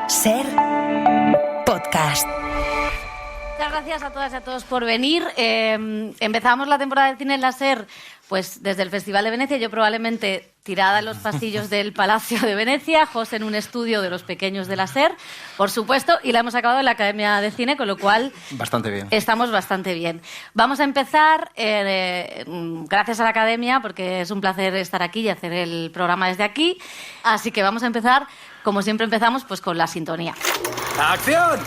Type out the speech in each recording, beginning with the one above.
Ser podcast. Muchas gracias a todas y a todos por venir. Empezamos la temporada de cine en la SER pues desde el Festival de Venecia, yo probablemente tirada en los pasillos del Palacio de Venecia, José en un estudio de los pequeños de la SER, por supuesto, y la hemos acabado en la Academia de Cine, con lo cual bastante bien. Estamos bastante bien. Vamos a empezar, gracias a la Academia, porque es un placer estar aquí y hacer el programa desde aquí, así que vamos a empezar, como siempre empezamos, pues con la sintonía. ¡Acción!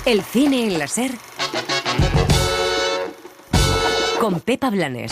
El cine en la SER con Pepa Blanes.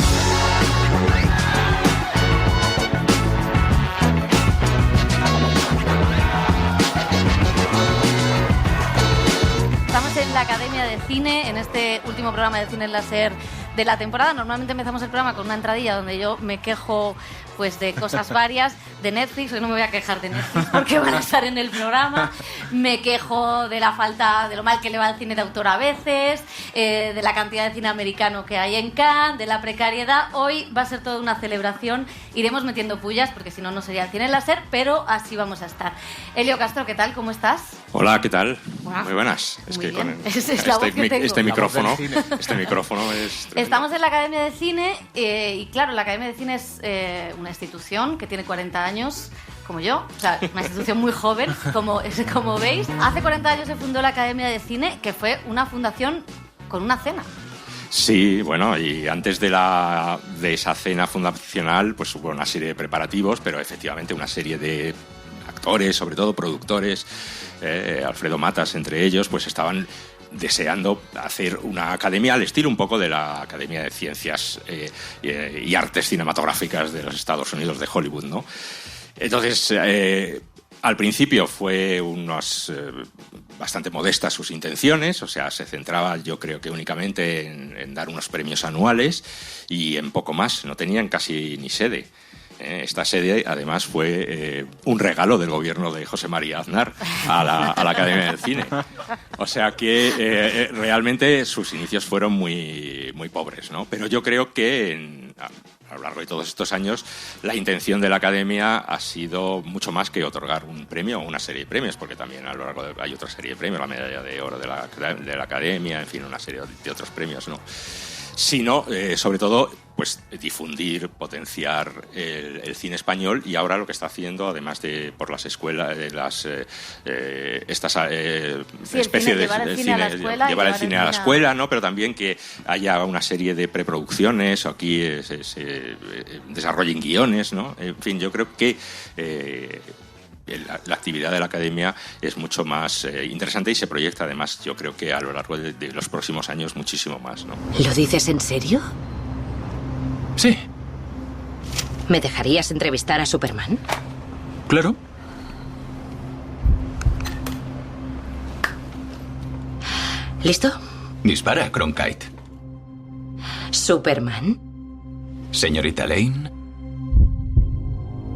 Estamos en la Academia de Cine, en este último programa de cine en la SER de la temporada. Normalmente empezamos el programa con una entradilla donde yo me quejo pues de cosas varias, de Netflix. Hoy no me voy a quejar de Netflix porque van a estar en el programa. Me quejo de la falta, de lo mal que le va al cine de autor a veces, de la cantidad de cine americano que hay en Cannes, de la precariedad. Hoy va a ser toda una celebración. Iremos metiendo pullas porque si no, no sería el cine en la SER, pero así vamos a estar. Elio Castro, ¿qué tal? ¿Cómo estás? Hola, ¿qué tal? Wow. Muy buenas. Es Muy que bien. con Es la voz que tengo. este micrófono es tremendo. Estamos en la Academia de Cine y claro, la Academia de Cine es una institución que tiene 40 años, como yo, o sea, una institución muy joven, como veis. Hace 40 años se fundó la Academia de Cine, que fue una fundación con una cena. Sí, bueno, y antes de esa cena fundacional, pues hubo una serie de preparativos, pero efectivamente una serie de actores, sobre todo productores, Alfredo Matas entre ellos, pues estaban deseando hacer una academia al estilo un poco de la Academia de Ciencias y Artes Cinematográficas de los Estados Unidos, de Hollywood, ¿no? Entonces, al principio fue bastante modestas sus intenciones, o sea, se centraba yo creo que únicamente en dar unos premios anuales y en poco más, no tenían casi ni sede. Esta sede, además, fue un regalo del gobierno de José María Aznar a la Academia del Cine. O sea que realmente sus inicios fueron muy, muy pobres, ¿no? Pero yo creo que a lo largo de todos estos años la intención de la Academia ha sido mucho más que otorgar un premio o una serie de premios, porque también a lo largo hay otra serie de premios, la Medalla de Oro de la Academia, en fin, una serie de otros premios, ¿no? Sino, sobre todo, pues difundir, potenciar el cine español, y ahora lo que está haciendo, además de por las escuelas, especie de llevar el cine a la escuela, ¿no? Pero también que haya una serie de preproducciones, o aquí se desarrollen guiones, ¿no? En fin, yo creo que la actividad de la Academia es mucho más interesante y se proyecta, además, yo creo que a lo largo de los próximos años muchísimo más, ¿no? ¿Lo dices en serio? Sí. ¿Me dejarías entrevistar a Superman? Claro. ¿Listo? Dispara, Cronkite. ¿Superman? Señorita Lane.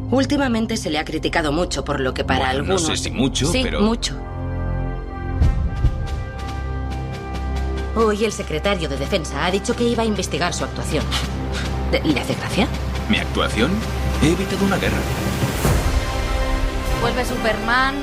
Últimamente se le ha criticado mucho por lo que para algunos... No sé si mucho, sí, pero... mucho. Hoy el secretario de Defensa ha dicho que iba a investigar su actuación. ¿Le hace gracia? ¿Mi actuación? He evitado una guerra. Vuelve Superman,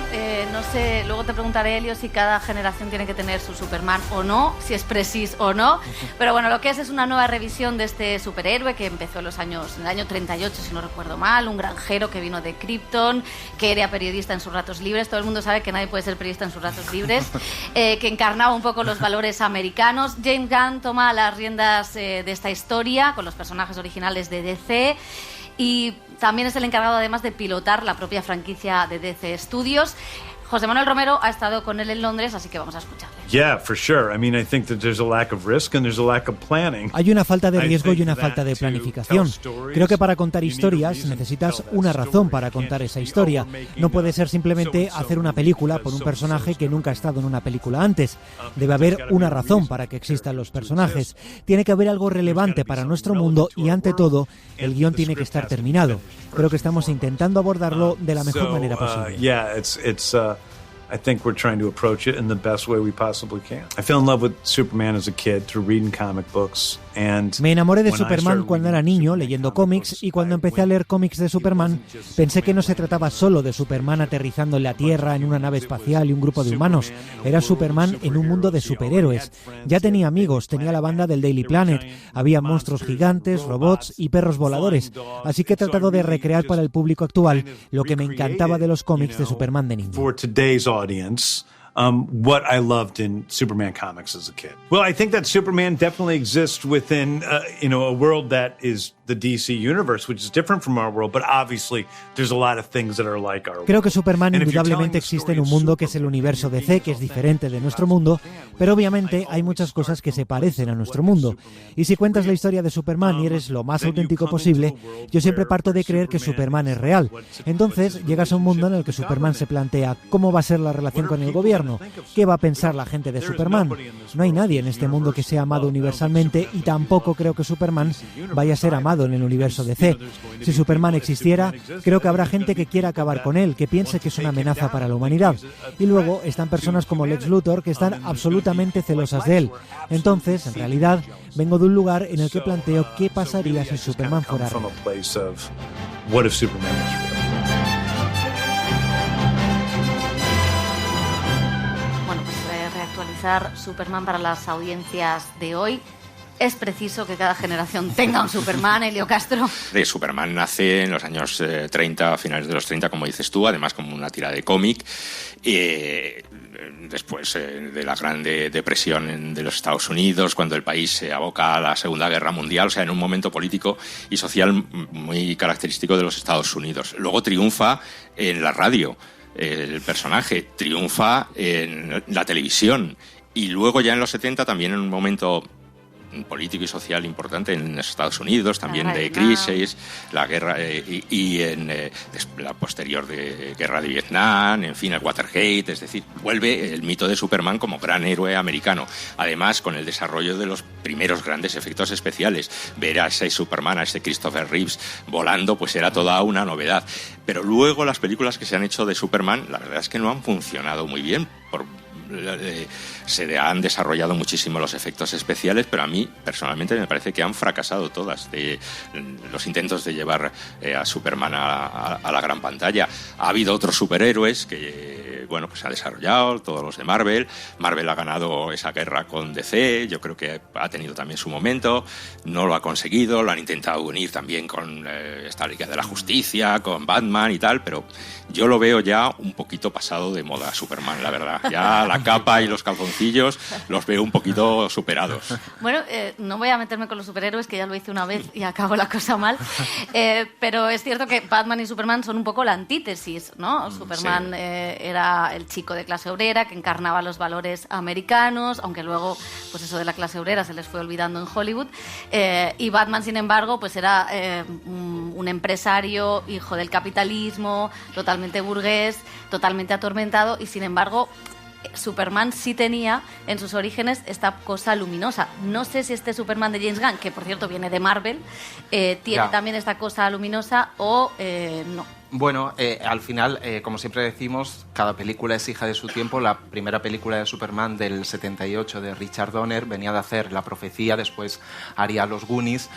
no sé, luego te preguntaré, Elio, si cada generación tiene que tener su Superman o no, si es Precis o no, pero bueno, lo que es una nueva revisión de este superhéroe que empezó en el año 38, si no recuerdo mal, un granjero que vino de Krypton, que era periodista en sus ratos libres, todo el mundo sabe que nadie puede ser periodista en sus ratos libres, que encarnaba un poco los valores americanos. James Gunn toma las riendas de esta historia con los personajes originales de DC, y también es el encargado además de pilotar la propia franquicia de DC Studios. José Manuel Romero ha estado con él en Londres, así que vamos a escucharle. Yeah, for sure. I mean, I think that there's a lack of risk and there's a lack of planning. Hay una falta de riesgo y una falta de planificación. Creo que para contar historias necesitas una razón para contar esa historia. No puede ser simplemente hacer una película por un personaje que nunca ha estado en una película antes. Debe haber una razón para que existan los personajes. Tiene que haber algo relevante para nuestro mundo y, ante todo, el guión tiene que estar terminado. Creo que estamos intentando abordarlo de la mejor manera posible. I think we're trying to approach it in the best way we possibly can. I fell in love with Superman as a kid through reading comic books Me enamoré de Superman cuando era niño, leyendo cómics, y cuando empecé a leer cómics de Superman, pensé que no se trataba solo de Superman aterrizando en la Tierra en una nave espacial y un grupo de humanos. Era Superman en un mundo de superhéroes. Ya tenía amigos, tenía la banda del Daily Planet, había monstruos gigantes, robots y perros voladores, así que he tratado de recrear para el público actual lo que me encantaba de los cómics de Superman de niño. What I loved in Superman comics as a kid. Well, I think that Superman definitely exists within, a world that is the DC universe, which is different from our world, but obviously there's a lot of things that are like our world. Creo que Superman indudablemente existe en un mundo que es el universo DC, que es diferente de nuestro mundo, pero obviamente hay muchas cosas que se parecen a nuestro mundo. Y si cuentas la historia de Superman y eres lo más auténtico posible, yo siempre parto de creer que Superman es real. Entonces llegas a un mundo en el que Superman se plantea cómo va a ser la relación con el gobierno, qué va a pensar la gente de Superman. No hay nadie en este mundo que sea amado universalmente y tampoco creo que Superman vaya a ser amado en el universo DC. Si Superman existiera, creo que habrá gente que quiera acabar con él, que piense que es una amenaza para la humanidad. Y luego están personas como Lex Luthor que están absolutamente celosas de él. Entonces, en realidad, vengo de un lugar en el que planteo qué pasaría si Superman fuera real. Reactualizar Superman para las audiencias de hoy. Es preciso que cada generación tenga un Superman, Elio Castro. Superman nace en los años 30, finales de los 30, como dices tú, además como una tira de cómic. Después de la Gran Depresión de los Estados Unidos, cuando el país se aboca a la Segunda Guerra Mundial, o sea, en un momento político y social muy característico de los Estados Unidos. Luego triunfa en la radio. El personaje triunfa en la televisión y luego ya en los 70 también en un momento político y social importante en Estados Unidos, también de crisis, la guerra y en la posterior de guerra de Vietnam, en fin, el Watergate, es decir, vuelve el mito de Superman como gran héroe americano. Además, con el desarrollo de los primeros grandes efectos especiales, ver a ese Superman, a ese Christopher Reeves volando, pues era toda una novedad. Pero luego las películas que se han hecho de Superman, la verdad es que no han funcionado muy bien. Se han desarrollado muchísimo los efectos especiales, pero a mí personalmente me parece que han fracasado todas los intentos de llevar a Superman a la gran pantalla. Ha habido otros superhéroes que pues se ha desarrollado, todos los de Marvel. Marvel ha ganado esa guerra con DC, yo creo que ha tenido también su momento, no lo ha conseguido, lo han intentado unir también con esta Liga de la Justicia, con Batman y tal, pero yo lo veo ya un poquito pasado de moda Superman, la verdad. Ya la capa y los calzoncillos los veo un poquito superados. Bueno, no voy a meterme con los superhéroes, que ya lo hice una vez y acabó la cosa mal, pero es cierto que Batman y Superman son un poco la antítesis, ¿no? Superman sí. Era el chico de clase obrera que encarnaba los valores americanos, aunque luego pues eso de la clase obrera se les fue olvidando en Hollywood, y Batman, sin embargo, pues era un empresario, hijo del capitalismo, totalmente burgués, totalmente atormentado, y sin embargo Superman sí tenía en sus orígenes esta cosa luminosa. No sé si este Superman de James Gunn, que por cierto viene de Marvel, tiene también esta cosa luminosa o no. Bueno, al final, como siempre decimos, cada película es hija de su tiempo. La primera película de Superman del 78 de Richard Donner venía de hacer La Profecía, después haría Los Goonies,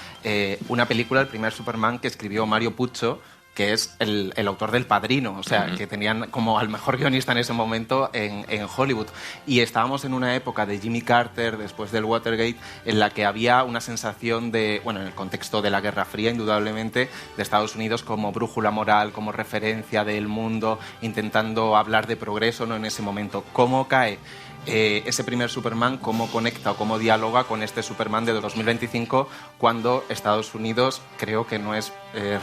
una película, el primer Superman que escribió Mario Puzo, que es el autor del Padrino, o sea, que tenían como al mejor guionista en ese momento en Hollywood. Y estábamos en una época de Jimmy Carter, después del Watergate, en la que había una sensación de, bueno, en el contexto de la Guerra Fría, indudablemente, de Estados Unidos como brújula moral, como referencia del mundo, intentando hablar de progreso, ¿no? En ese momento. ¿Cómo cae ese primer Superman, cómo conecta o cómo dialoga con este Superman de 2025 cuando Estados Unidos creo que no es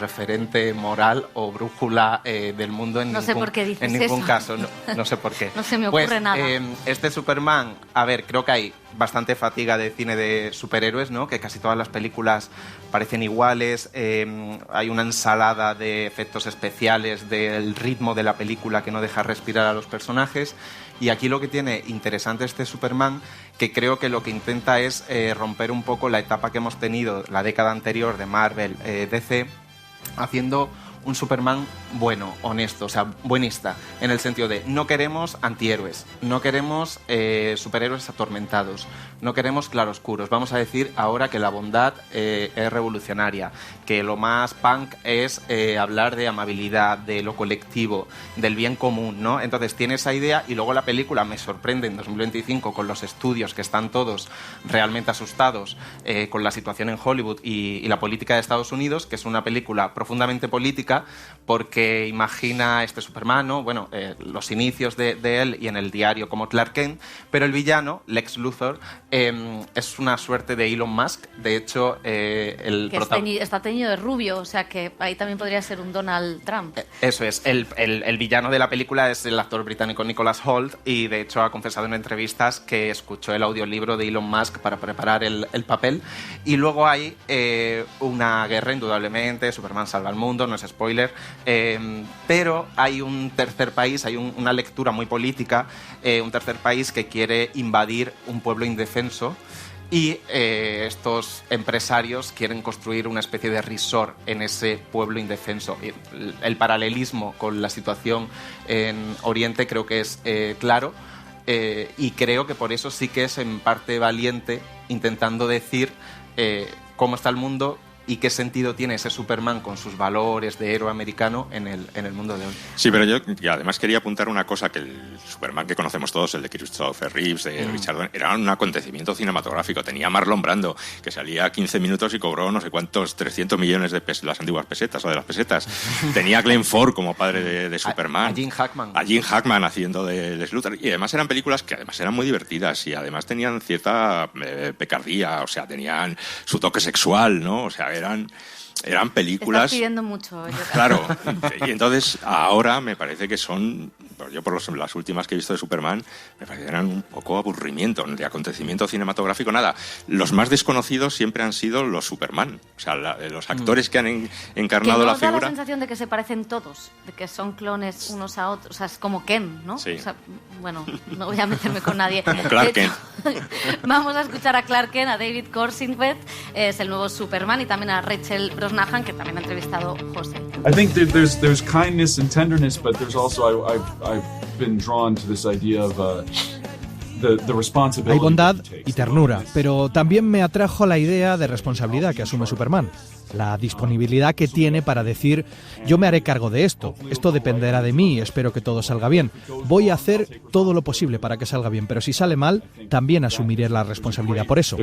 referente moral o brújula del mundo en ningún caso? No sé por qué. No se me ocurre nada. Este Superman, a ver, creo que hay bastante fatiga de cine de superhéroes, ¿no? Que casi todas las películas parecen iguales, hay una ensalada de efectos especiales, del ritmo de la película que no deja respirar a los personajes. Y aquí lo que tiene interesante este Superman, que creo que lo que intenta es romper un poco la etapa que hemos tenido la década anterior de Marvel, DC, haciendo un Superman bueno, honesto, o sea, buenista, en el sentido de no queremos antihéroes, no queremos superhéroes atormentados, no queremos claroscuros. Vamos a decir ahora que la bondad es revolucionaria, que lo más punk es hablar de amabilidad, de lo colectivo, del bien común, ¿no? Entonces tiene esa idea y luego la película me sorprende en 2025 con los estudios que están todos realmente asustados con la situación en Hollywood y la política de Estados Unidos, que es una película profundamente política porque imagina este Superman, ¿no? Bueno, los inicios de él y en el diario como Clark Kent, pero el villano, Lex Luthor, es una suerte de Elon Musk. De hecho, está teñido de rubio, o sea que ahí también podría ser un Donald Trump. Eso es, el villano de la película es el actor británico Nicholas Hoult y de hecho ha confesado en entrevistas que escuchó el audiolibro de Elon Musk para preparar el papel. Y luego hay una guerra, indudablemente, Superman salva al mundo, no es spoiler, pero hay un tercer país, hay una lectura muy política, un tercer país que quiere invadir un pueblo indefenso y estos empresarios quieren construir una especie de resort en ese pueblo indefenso. El paralelismo con la situación en Oriente creo que es claro, y creo que por eso sí que es en parte valiente intentando decir cómo está el mundo y qué sentido tiene ese Superman con sus valores de héroe americano en el mundo de hoy. Sí, pero yo además quería apuntar una cosa, que el Superman que conocemos todos, el de Christopher Reeves, de Richard Donner, era un acontecimiento cinematográfico. Tenía a Marlon Brando, que salía 15 minutos y cobró no sé cuántos, 300 millones de las antiguas pesetas o de las pesetas. Tenía a Glenn Ford como padre de Superman. A Jim Hackman. A Jim Hackman haciendo de Lex Luthor. Y además eran películas que además eran muy divertidas y además tenían cierta picardía, o sea, tenían su toque sexual, ¿no? O sea, eran películas... Estás pidiendo mucho. Claro, y entonces ahora me parece que son, yo por las últimas que he visto de Superman, me parecieron un poco aburrimiento, de acontecimiento cinematográfico, nada. Los más desconocidos siempre han sido los Superman, o sea, los actores que han encarnado la figura. Da la sensación de que se parecen todos, de que son clones unos a otros, o sea, es como Ken, ¿no? Sí. O sea, bueno, no voy a meterme con nadie. Como Clark Kent. Vamos a escuchar a Clark Kent, a David Corenswet, es el nuevo Superman, y también a Rachel Brosnahan, que también ha entrevistado José. I think there's kindness and tenderness, but there's also I've been drawn to this idea of the responsibility. Hay bondad y ternura, pero también me atrajo la idea de responsabilidad que asume Superman. La disponibilidad que tiene para decir, yo me haré cargo de esto dependerá de mí, espero que todo salga bien. Voy a hacer todo lo posible para que salga bien, pero si sale mal, también asumiré la responsabilidad por eso.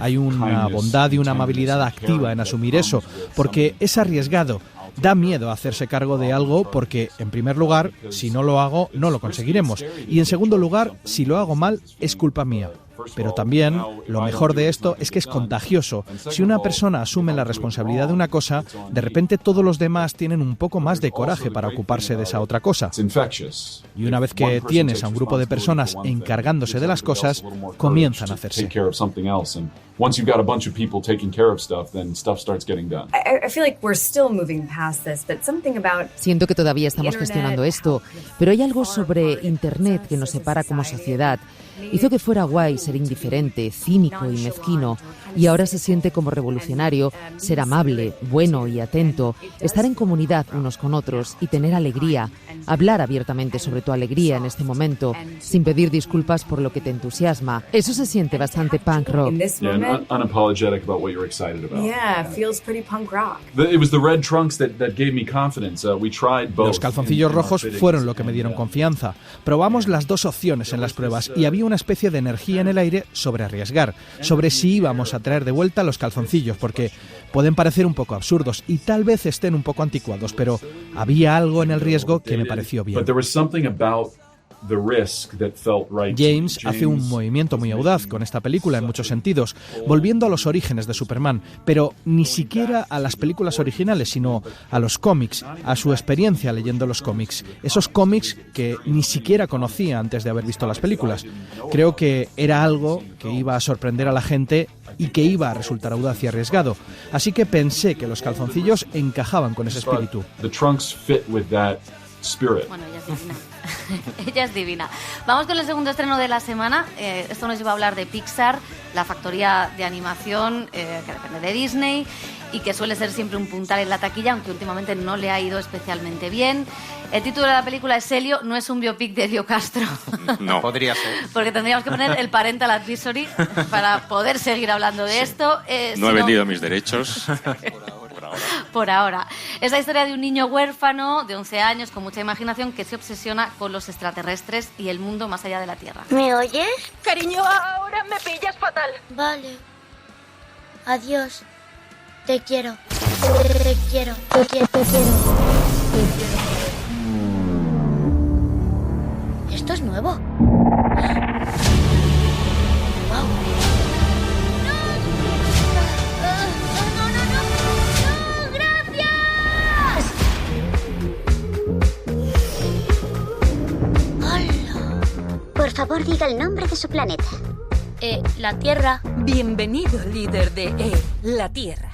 Hay una bondad y una amabilidad activa en asumir eso, porque es arriesgado. Da miedo hacerse cargo de algo porque, en primer lugar, si no lo hago, no lo conseguiremos. Y en segundo lugar, si lo hago mal, es culpa mía. Pero también, lo mejor de esto es que es contagioso. Si una persona asume la responsabilidad de una cosa, de repente todos los demás tienen un poco más de coraje para ocuparse de esa otra cosa. Y una vez que tienes a un grupo de personas encargándose de las cosas, comienzan a hacerse. Once you've got a bunch of people taking care of stuff, then stuff starts getting done. I feel like we're still moving past this, but something about... Siento que todavía estamos gestionando esto, pero hay algo sobre Internet que nos separa como sociedad. Hizo que fuera guay ser indiferente, cínico y mezquino, y ahora se siente como revolucionario ser amable, bueno y atento, estar en comunidad unos con otros y tener alegría, hablar abiertamente sobre tu alegría en este momento, sin pedir disculpas por lo que te entusiasma. Eso se siente bastante punk rock. Unapologetic about what you're excited about. Yeah, it feels pretty punk rock. It was the red trunks that gave me confidence. We tried both. Los calzoncillos rojos fueron lo que me dieron confianza. Probamos las dos opciones en las pruebas y había una especie de energía en el aire sobre arriesgar, sobre si íbamos a traer de vuelta los calzoncillos, porque pueden parecer un poco absurdos y tal vez estén un poco anticuados, pero había algo en el riesgo que me pareció bien. James hace un movimiento muy audaz con esta película en muchos sentidos, volviendo a los orígenes de Superman, pero ni siquiera a las películas originales, sino a los cómics, a su experiencia leyendo los cómics, esos cómics que ni siquiera conocía antes de haber visto las películas. Creo que era algo que iba a sorprender a la gente y que iba a resultar audaz y arriesgado, así que pensé que los calzoncillos encajaban con ese espíritu. spirit. Bueno, ella es divina. Ella es divina. Vamos con el segundo estreno de la semana. Esto nos lleva a hablar de Pixar, la factoría de animación que depende de Disney y que suele ser siempre un puntal en la taquilla, aunque últimamente no le ha ido especialmente bien. El título de la película es Helio, no es un biopic de Helio Castro. No, podría ser. Porque tendríamos que poner el parental advisory para poder seguir hablando de esto. No he vendido mis derechos. Por ahora. Es la historia de un niño huérfano de 11 años con mucha imaginación que se obsesiona con los extraterrestres y el mundo más allá de la Tierra. ¿Me oyes? Cariño, ahora me pillas fatal. Vale. Adiós. Te quiero. Te quiero. Te quiero. Te quiero. ¿Esto es nuevo? ¡Wow! Por favor, diga el nombre de su planeta. La Tierra. Bienvenido, líder de la Tierra.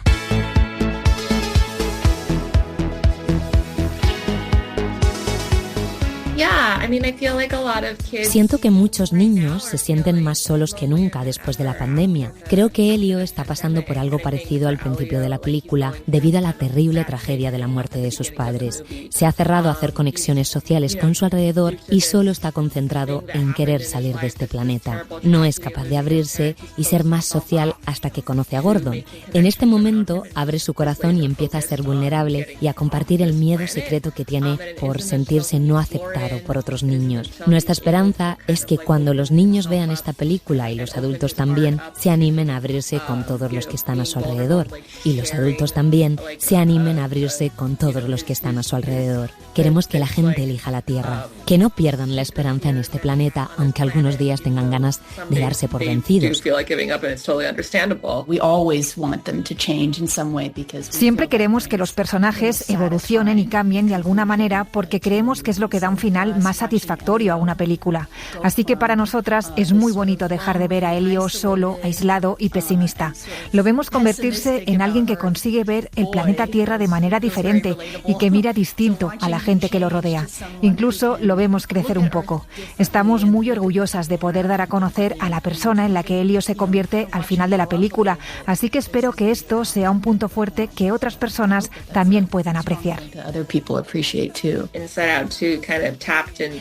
Siento que muchos niños se sienten más solos que nunca después de la pandemia. Creo que Elio está pasando por algo parecido al principio de la película debido a la terrible tragedia de la muerte de sus padres. Se ha cerrado a hacer conexiones sociales con su alrededor y solo está concentrado en querer salir de este planeta. No es capaz de abrirse y ser más social hasta que conoce a Gordon. En este momento abre su corazón y empieza a ser vulnerable y a compartir el miedo secreto que tiene por sentirse no aceptado por otros niños. Nuestra esperanza es que cuando los niños vean esta película y los adultos también, se animen a abrirse con todos los que están a su alrededor. Y los adultos también se animen a abrirse con todos los que están a su alrededor. Queremos que la gente elija la Tierra, que no pierdan la esperanza en este planeta, aunque algunos días tengan ganas de darse por vencidos. Siempre queremos que los personajes evolucionen y cambien de alguna manera porque creemos que es lo que da un final más satisfactorio a una película. Así que para nosotras es muy bonito dejar de ver a Elio solo, aislado y pesimista. Lo vemos convertirse en alguien que consigue ver el planeta Tierra de manera diferente y que mira distinto a la gente que lo rodea. Incluso lo vemos crecer un poco. Estamos muy orgullosas de poder dar a conocer a la persona en la que Elio se convierte al final de la película, así que espero que esto sea un punto fuerte que otras personas también puedan apreciar.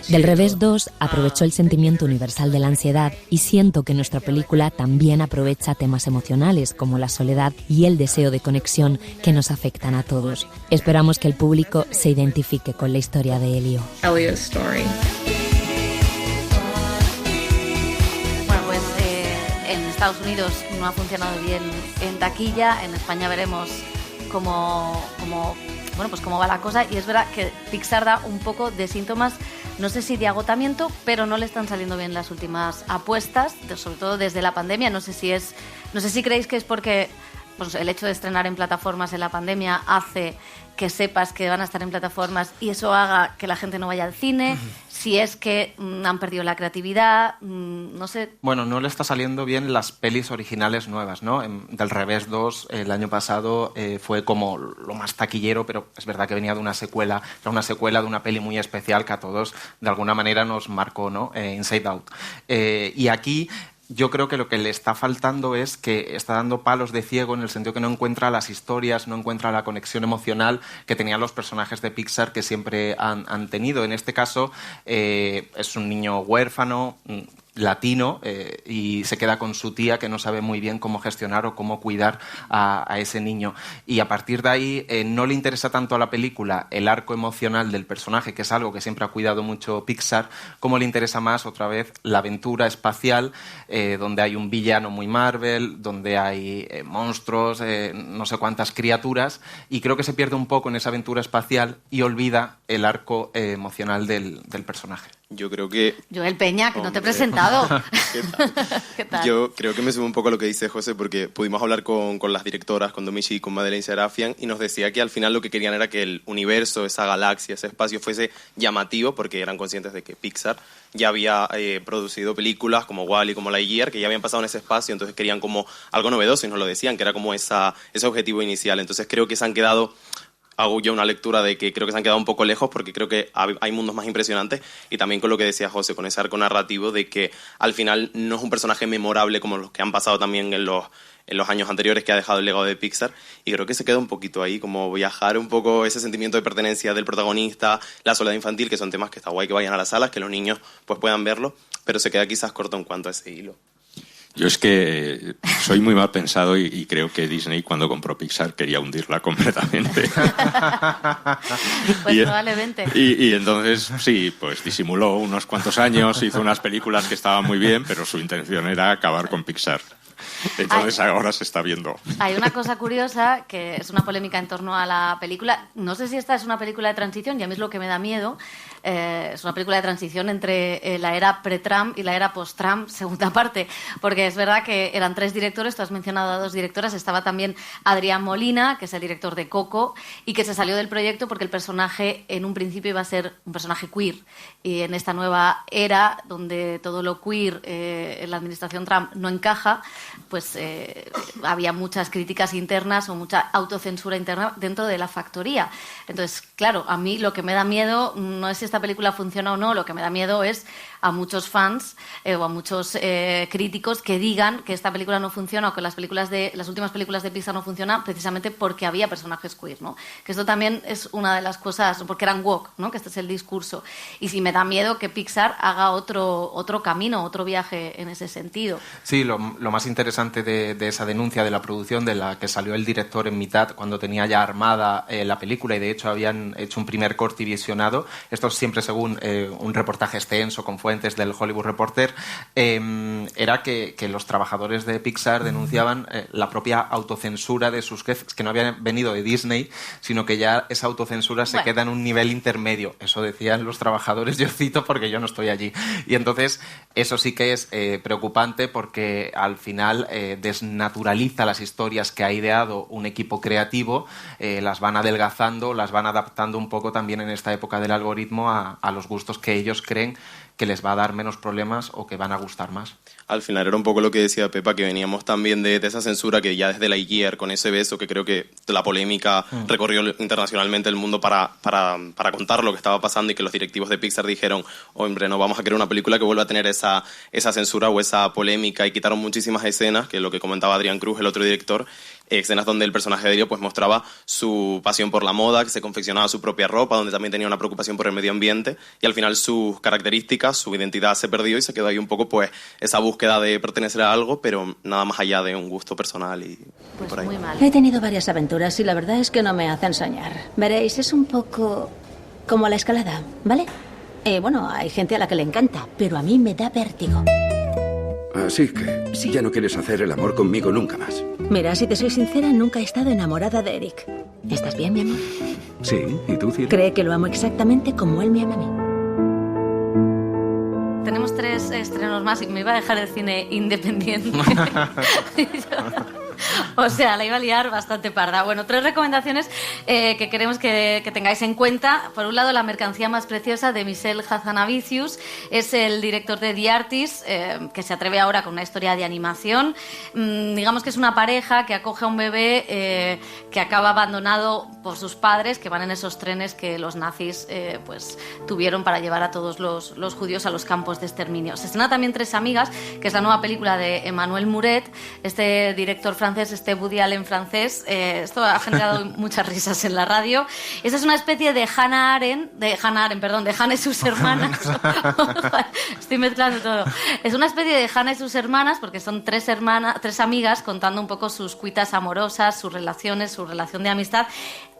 Del Revés 2 aprovechó el sentimiento universal de la ansiedad y siento que nuestra película también aprovecha temas emocionales como la soledad y el deseo de conexión que nos afectan a todos. Esperamos que el público se identifique con la historia de Elio. Bueno, pues en Estados Unidos no ha funcionado bien en taquilla, en España veremos cómo va la cosa, y es verdad que Pixar da un poco de síntomas, no sé si de agotamiento, pero no le están saliendo bien las últimas apuestas, sobre todo desde la pandemia. No sé si creéis que es porque pues, el hecho de estrenar en plataformas en la pandemia hace que sepas que van a estar en plataformas y eso haga que la gente no vaya al cine, si es que han perdido la creatividad, no sé. Bueno, no le está saliendo bien las pelis originales nuevas, ¿no? Del Revés 2, el año pasado, fue como lo más taquillero, pero es verdad que venía de una secuela, era una secuela de una peli muy especial que a todos de alguna manera nos marcó, ¿no? Inside Out. Y aquí yo creo que lo que le está faltando es que está dando palos de ciego en el sentido que no encuentra las historias, no encuentra la conexión emocional que tenían los personajes de Pixar que siempre han tenido. En este caso es un niño huérfano, latino, y se queda con su tía que no sabe muy bien cómo gestionar o cómo cuidar a ese niño. Y a partir de ahí no le interesa tanto a la película el arco emocional del personaje, que es algo que siempre ha cuidado mucho Pixar, como le interesa más otra vez la aventura espacial, donde hay un villano muy Marvel, donde hay monstruos, no sé cuántas criaturas, y creo que se pierde un poco en esa aventura espacial y olvida el arco emocional del personaje. Yo creo que... Joel Peña, que no te he presentado. ¿Qué tal? ¿Qué tal? Yo creo que me sumo un poco a lo que dice José, porque pudimos hablar con las directoras, con Domichi y con Madeleine Serafian, y nos decía que al final lo que querían era que el universo, esa galaxia, ese espacio fuese llamativo, porque eran conscientes de que Pixar ya había producido películas como WALL-E, como Lightyear, que ya habían pasado en ese espacio, entonces querían como algo novedoso, y nos lo decían, que era como ese objetivo inicial. Entonces creo que se han quedado hago yo una lectura de que creo que se han quedado un poco lejos, porque creo que hay mundos más impresionantes, y también con lo que decía José, con ese arco narrativo de que al final no es un personaje memorable como los que han pasado también en los años anteriores, que ha dejado el legado de Pixar, y creo que se queda un poquito ahí, como viajar un poco ese sentimiento de pertenencia del protagonista, la soledad infantil, que son temas que está guay que vayan a las salas, que los niños pues puedan verlo, pero se queda quizás corto en cuanto a ese hilo. Yo es que soy muy mal pensado y creo que Disney, cuando compró Pixar, quería hundirla completamente. Pues probablemente. Y entonces, sí, pues disimuló unos cuantos años, hizo unas películas que estaban muy bien, pero su intención era acabar con Pixar. Entonces ahora se está viendo. Hay una cosa curiosa, que es una polémica en torno a la película. No sé si esta es una película de transición, y a mí es lo que me da miedo. Es una película de transición entre la era pre-Trump y la era post-Trump, segunda parte, porque es verdad que eran 3 directores, tú has mencionado a 2 directoras, estaba también Adrián Molina, que es el director de Coco, y que se salió del proyecto porque el personaje en un principio iba a ser un personaje queer, y en esta nueva era, donde todo lo queer en la administración Trump no encaja, pues había muchas críticas internas o mucha autocensura interna dentro de la factoría. Entonces, claro, a mí lo que me da miedo no es si esta película funciona o no, lo que me da miedo es a muchos fans o a muchos críticos que digan que esta película no funciona, o que las últimas películas de Pixar no funcionan precisamente porque había personajes queer, ¿no? Que esto también es una de las cosas, porque eran woke, ¿no? Que este es el discurso. Y sí me da miedo que Pixar haga otro camino, otro viaje en ese sentido. Sí, lo más interesante de esa denuncia de la producción, de la que salió el director en mitad, cuando tenía ya armada la película, y de hecho habían hecho un primer corte y visionado, esto siempre según un reportaje extenso con fuentes del Hollywood Reporter, era que los trabajadores de Pixar denunciaban la propia autocensura de sus jefes, que no habían venido de Disney, sino que ya esa autocensura se queda en un nivel intermedio. Eso decían los trabajadores, yo cito porque yo no estoy allí. Y entonces eso sí que es preocupante, porque al final desnaturaliza las historias que ha ideado un equipo creativo, las van adelgazando, las van adaptando un poco también en esta época del algoritmo a los gustos que ellos creen que les va a dar menos problemas o que van a gustar más. Al final era un poco lo que decía Pepa, que veníamos también de esa censura que ya desde Lightyear, con ese beso, que creo que la polémica recorrió internacionalmente el mundo para contar lo que estaba pasando, y que los directivos de Pixar dijeron, hombre, no vamos a crear una película que vuelva a tener esa censura o esa polémica, y quitaron muchísimas escenas, que es lo que comentaba Adrián Cruz, el otro director, escenas donde el personaje de Elio pues mostraba su pasión por la moda, que se confeccionaba su propia ropa, donde también tenía una preocupación por el medio ambiente, y al final sus características, su identidad se perdió, y se quedó ahí un poco pues esa búsqueda de pertenecer a algo, pero nada más allá de un gusto personal y pues por ahí. Muy mal. He tenido varias aventuras y la verdad es que no me hacen soñar. Veréis, es un poco como la escalada, ¿vale? Bueno, hay gente a la que le encanta, pero a mí me da vértigo. Así que ya no quieres hacer el amor conmigo nunca más. Mira, si te soy sincera, nunca he estado enamorada de Eric. ¿Estás bien, mi amor? Sí, ¿y tú, Cielo? Cree que lo amo exactamente como él me ama a mí. Tenemos 3 estrenos más y me iba a dejar el cine independiente. O sea, la iba a liar bastante parda. Bueno, 3 recomendaciones que queremos que tengáis en cuenta. Por un lado, La mercancía más preciosa, de Michel Hazanavicius. Es el director de The Artist, que se atreve ahora con una historia de animación. Digamos que es una pareja que acoge a un bebé que acaba abandonado por sus padres, que van en esos trenes que los nazis pues tuvieron para llevar a todos los judíos a los campos de exterminio. Se estrena también Tres amigas, que es la nueva película de Emmanuel Mouret, este director francés, este Woody Allen francés. Esto ha generado muchas risas en la radio. Esta es una especie de Hannah Arendt, de Hannah y sus hermanas. Estoy mezclando todo. Es una especie de Hannah y sus hermanas, porque son 3 amigas contando un poco sus cuitas amorosas, sus relaciones, su relación de amistad.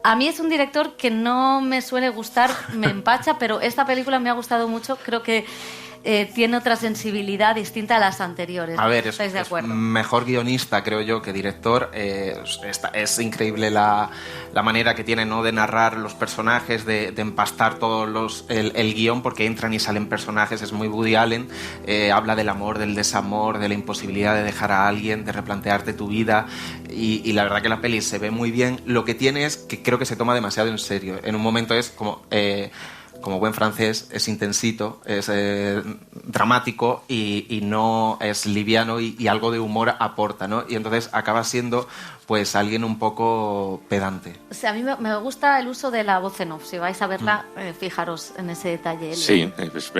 A mí es un director que no me suele gustar, me empacha, pero esta película me ha gustado mucho. Creo que tiene otra sensibilidad distinta a las anteriores. A ver, ¿estáis de acuerdo? Es mejor guionista, creo yo, que director. Es increíble la manera que tiene, ¿no?, de narrar los personajes, de empastar el guión, porque entran y salen personajes. Es muy Woody Allen. Habla del amor, del desamor, de la imposibilidad de dejar a alguien, de replantearte tu vida. Y la verdad que la peli se ve muy bien. Lo que tiene es que creo que se toma demasiado en serio. En un momento es como... como buen francés, es intensito, es dramático y no es liviano y algo de humor aporta, ¿no? Y entonces acaba siendo pues alguien un poco pedante. O sea, a mí me gusta el uso de la voz en off. Si vais a verla, fijaros en ese detalle. Sí,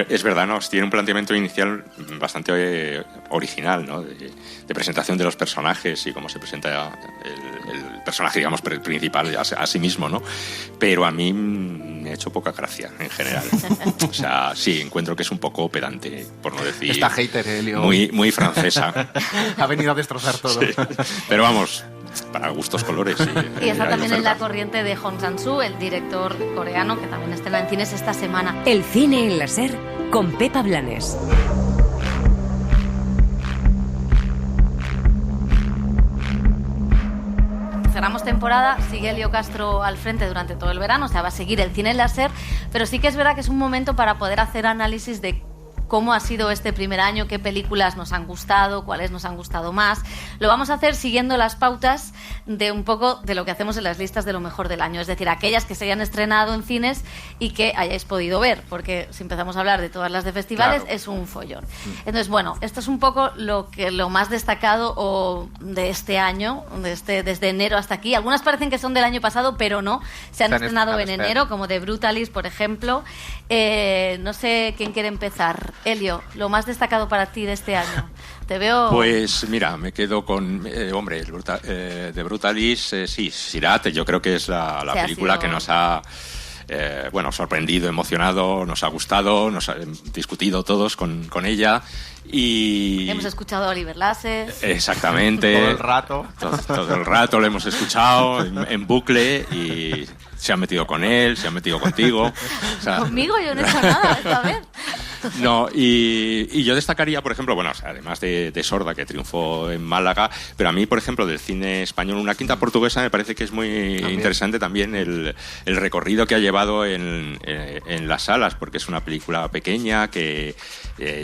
es verdad, ¿no? Tiene un planteamiento inicial bastante original, ¿no? De presentación de los personajes y cómo se presenta el personaje, digamos, principal a sí mismo, ¿no? Pero a mí me ha hecho poca gracia, en general. O sea, sí, encuentro que es un poco pedante, por no decir... Está hater, Elio. Muy francesa. Ha venido a destrozar todo. Sí. Pero vamos... para gustos colores. Y está también en la corriente de Hong Sang-soo, el director coreano, que también estrena en cines esta semana. El cine en la SER con Pepa Blanes. Cerramos temporada, sigue Elio Castro al frente durante todo el verano, o sea, va a seguir el cine en la SER, pero sí que es verdad que es un momento para poder hacer análisis de cómo ha sido este primer año, qué películas nos han gustado, cuáles nos han gustado más. Lo vamos a hacer siguiendo las pautas de un poco de lo que hacemos en las listas de lo mejor del año, es decir, aquellas que se hayan estrenado en cines y que hayáis podido ver, porque si empezamos a hablar de todas las de festivales, claro, es un follón. Entonces, bueno, esto es un poco lo más destacado de este año, desde enero hasta aquí. Algunas parecen que son del año pasado, pero no. Se han estrenado en enero, como The Brutalist, por ejemplo. No sé quién quiere empezar. Elio, lo más destacado para ti de este año. Te veo... Pues mira, me quedo con... The Brutalist, sí, Sirat, yo creo que es la película que nos ha... sorprendido, emocionado, nos ha gustado, nos ha discutido todos con ella y... Hemos escuchado a Oliver Lasse. Exactamente. Todo el rato. Todo el rato lo hemos escuchado en bucle y se han metido con él, se han metido contigo. O sea... Conmigo yo no he hecho nada esta vez. No, y yo destacaría, por ejemplo, además de Sorda, que triunfó en Málaga, pero a mí, por ejemplo, del cine español, Una quinta portuguesa, me parece que es muy interesante también el recorrido que ha llevado en las salas, porque es una película pequeña que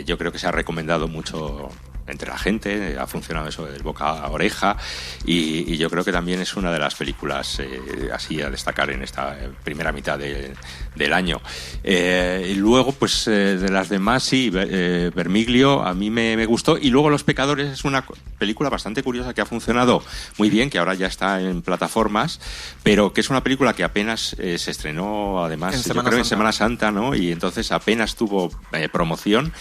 yo creo que se ha recomendado mucho entre la gente, ha funcionado eso del boca a oreja y yo creo que también es una de las películas así a destacar en esta primera mitad del año. Y luego, pues de las demás, sí, Vermiglio a mí me gustó, y luego Los Pecadores es una película bastante curiosa que ha funcionado muy bien, que ahora ya está en plataformas, pero que es una película que apenas se estrenó, además, en Semana Santa, ¿no? Y entonces apenas tuvo promoción,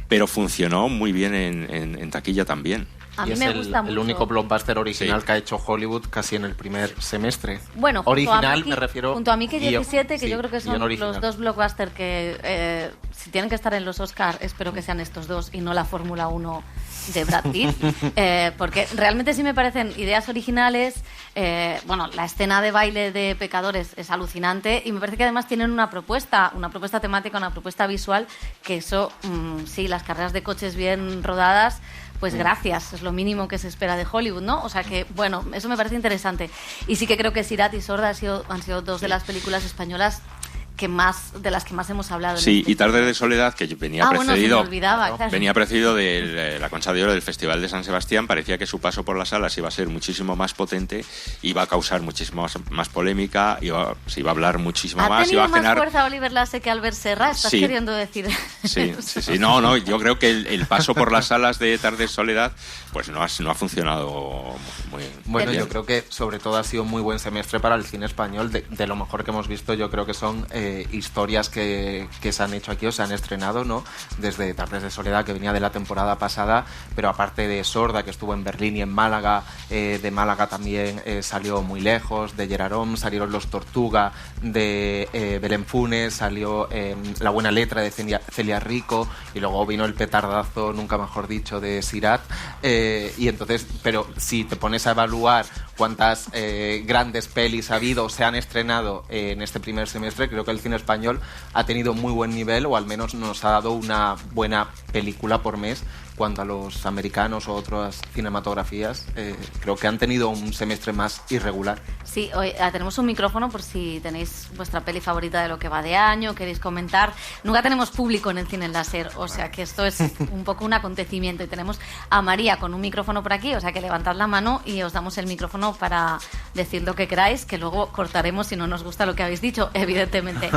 pero funcionó muy bien en taquilla también. A mí me gusta el único blockbuster original que ha hecho Hollywood casi en el primer semestre. Bueno, original me refiero. Junto a Mickey 17, que yo creo que son los dos blockbusters que si tienen que estar en los Oscar, espero que sean estos dos y no la Fórmula 1 de Brad Pitt, porque realmente sí me parecen ideas originales. La escena de baile de Pecadores es alucinante y me parece que además tienen una propuesta temática, una propuesta visual, que eso, sí, las carreras de coches bien rodadas, pues gracias, es lo mínimo que se espera de Hollywood, ¿no? O sea que, bueno, eso me parece interesante. Y sí que creo que Sirat y Sorda han sido dos de las películas españolas de las que más hemos hablado. Sí, y Tardes de Soledad, que venía precedido, se me olvidaba, claro. Venía precedido de la Concha de Oro del Festival de San Sebastián. Parecía que su paso por las salas iba a ser muchísimo más potente, iba a causar muchísimo más polémica, se iba a hablar muchísimo más. ¿Ha tenido más fuerza Oliver Lasse que Albert Serra? ¿Estás queriendo decir? Sí. No, yo creo que el paso por las salas de Tardes de Soledad pues no ha funcionado muy bien. Bueno, yo creo que sobre todo ha sido un muy buen semestre para el cine español. De lo mejor que hemos visto, yo creo que son historias que se han hecho aquí o se han estrenado, ¿no? Desde Tardes de Soledad, que venía de la temporada pasada, pero aparte de Sorda, que estuvo en Berlín y en Málaga, de Málaga también salió Muy Lejos, de Gerarón, salieron Los Tortuga, de Belén Funes, salió La Buena Letra de Celia Rico, y luego vino el petardazo, nunca mejor dicho, de Sirat, y entonces, pero si te pones a evaluar cuántas grandes pelis ha habido o se han estrenado en este primer semestre, creo que el cine español ha tenido muy buen nivel, o al menos nos ha dado una buena película por mes, cuando a los americanos o otras cinematografías creo que han tenido un semestre más irregular. Sí, hoy tenemos un micrófono por si tenéis vuestra peli favorita de lo que va de año, queréis comentar. Nunca tenemos público en el cine en láser, o sea que esto es un poco un acontecimiento. Y tenemos a María con un micrófono por aquí, o sea que levantad la mano y os damos el micrófono para decir lo que queráis, que luego cortaremos si no nos gusta lo que habéis dicho, evidentemente.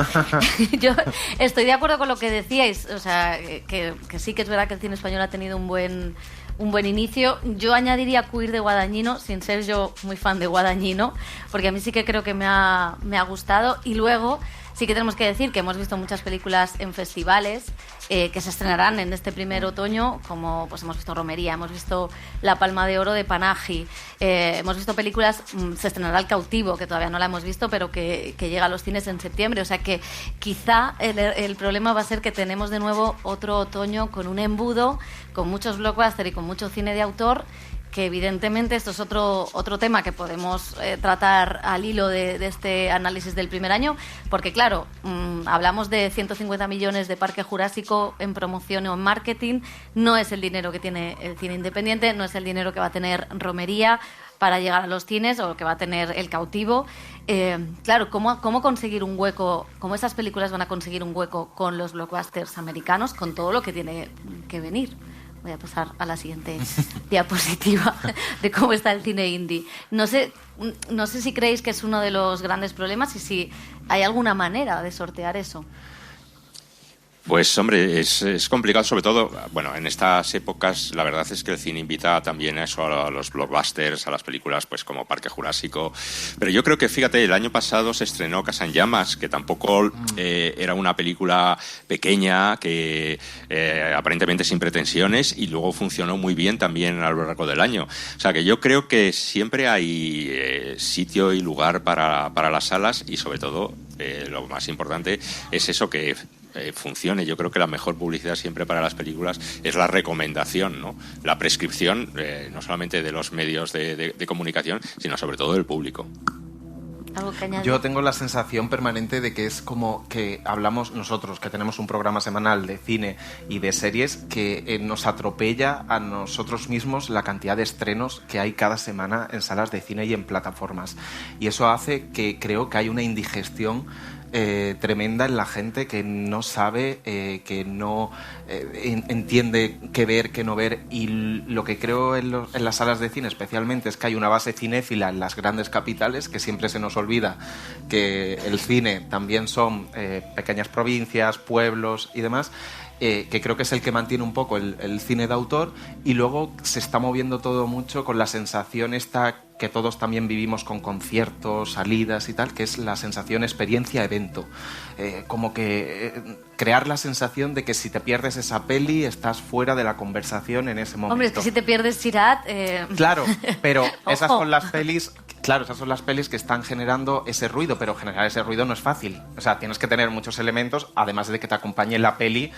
Yo estoy de acuerdo con lo que decíais, o sea, que sí que es verdad que el cine español ha tenido un buen inicio. Yo añadiría Queer de Guadagnino, sin ser yo muy fan de Guadagnino, porque a mí sí que creo que me ha gustado. Y luego sí que tenemos que decir que hemos visto muchas películas en festivales que se estrenarán en este primer otoño, como pues hemos visto Romería, hemos visto La Palma de Oro de Panaji, hemos visto películas, se estrenará El Cautivo, que todavía no la hemos visto, pero que llega a los cines en septiembre. O sea que quizá el problema va a ser que tenemos de nuevo otro otoño con un embudo, con muchos blockbusters y con mucho cine de autor, que evidentemente esto es otro tema que podemos tratar al hilo de este análisis del primer año, porque claro, hablamos de 150 millones de Parque Jurásico en promoción o en marketing, no es el dinero que tiene el cine independiente, no es el dinero que va a tener Romería para llegar a los cines o que va a tener El Cautivo. Claro, ¿cómo conseguir un hueco? ¿Cómo esas películas van a conseguir un hueco con los blockbusters americanos, con todo lo que tiene que venir? Voy a pasar a la siguiente diapositiva de cómo está el cine indie. No sé si creéis que es uno de los grandes problemas y si hay alguna manera de sortear eso. Pues hombre, es complicado, sobre todo, bueno, en estas épocas la verdad es que el cine invita también a eso, a los blockbusters, a las películas pues como Parque Jurásico, pero yo creo que, fíjate, el año pasado se estrenó Casa en Llamas, que tampoco era una película pequeña, que aparentemente sin pretensiones, y luego funcionó muy bien también a lo largo del año. O sea que yo creo que siempre hay sitio y lugar para las salas, y sobre todo lo más importante es eso, que funcione. Yo creo que la mejor publicidad siempre para las películas es la recomendación, ¿no? La prescripción, no solamente de los medios de comunicación, sino sobre todo del público. Yo tengo la sensación permanente de que es como que hablamos nosotros, que tenemos un programa semanal de cine y de series, que nos atropella a nosotros mismos la cantidad de estrenos que hay cada semana en salas de cine y en plataformas. Y eso hace que creo que hay una indigestión tremenda en la gente, que no sabe, que no entiende qué ver, qué no ver. Y lo que creo en las salas de cine especialmente es que hay una base cinéfila en las grandes capitales, que siempre se nos olvida que el cine también son pequeñas provincias, pueblos y demás, que creo que es el que mantiene un poco el cine de autor. Y luego se está moviendo todo mucho con la sensación esta que todos también vivimos con conciertos, salidas y tal, que es la sensación experiencia-evento. Como que crear la sensación de que si te pierdes esa peli estás fuera de la conversación en ese momento. Hombre, es que si te pierdes Sirat... Claro, pero esas son las pelis... Claro, esas son las pelis que están generando ese ruido, pero generar ese ruido no es fácil. O sea, tienes que tener muchos elementos, además de que te acompañe la peli,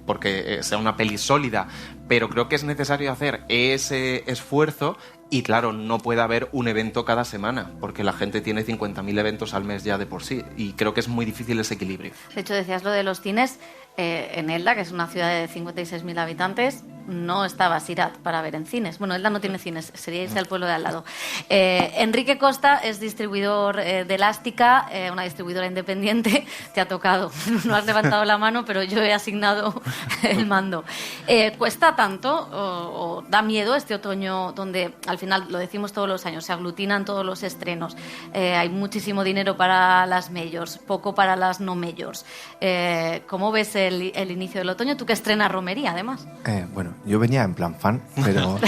porque sea una peli sólida. Pero creo que es necesario hacer ese esfuerzo. Y claro, no puede haber un evento cada semana, porque la gente tiene 50.000 eventos al mes ya de por sí, y creo que es muy difícil ese equilibrio. De hecho, decías lo de los cines, en Elda, que es una ciudad de 56.000 habitantes, no estaba Sirat para ver en cines. Bueno, Elda no tiene cines, sería irse al pueblo de al lado. Enrique Costa es distribuidor de Elástica, una distribuidora independiente. Te ha tocado, no has levantado la mano, pero yo he asignado el mando. ¿Cuesta tanto o da miedo este otoño donde al final, lo decimos todos los años, se aglutinan todos los estrenos, hay muchísimo dinero para las majors, poco para las no majors? ¿Cómo ves el inicio del otoño? Tú que estrenas Romería, además. Bueno, yo venía en plan fan, pero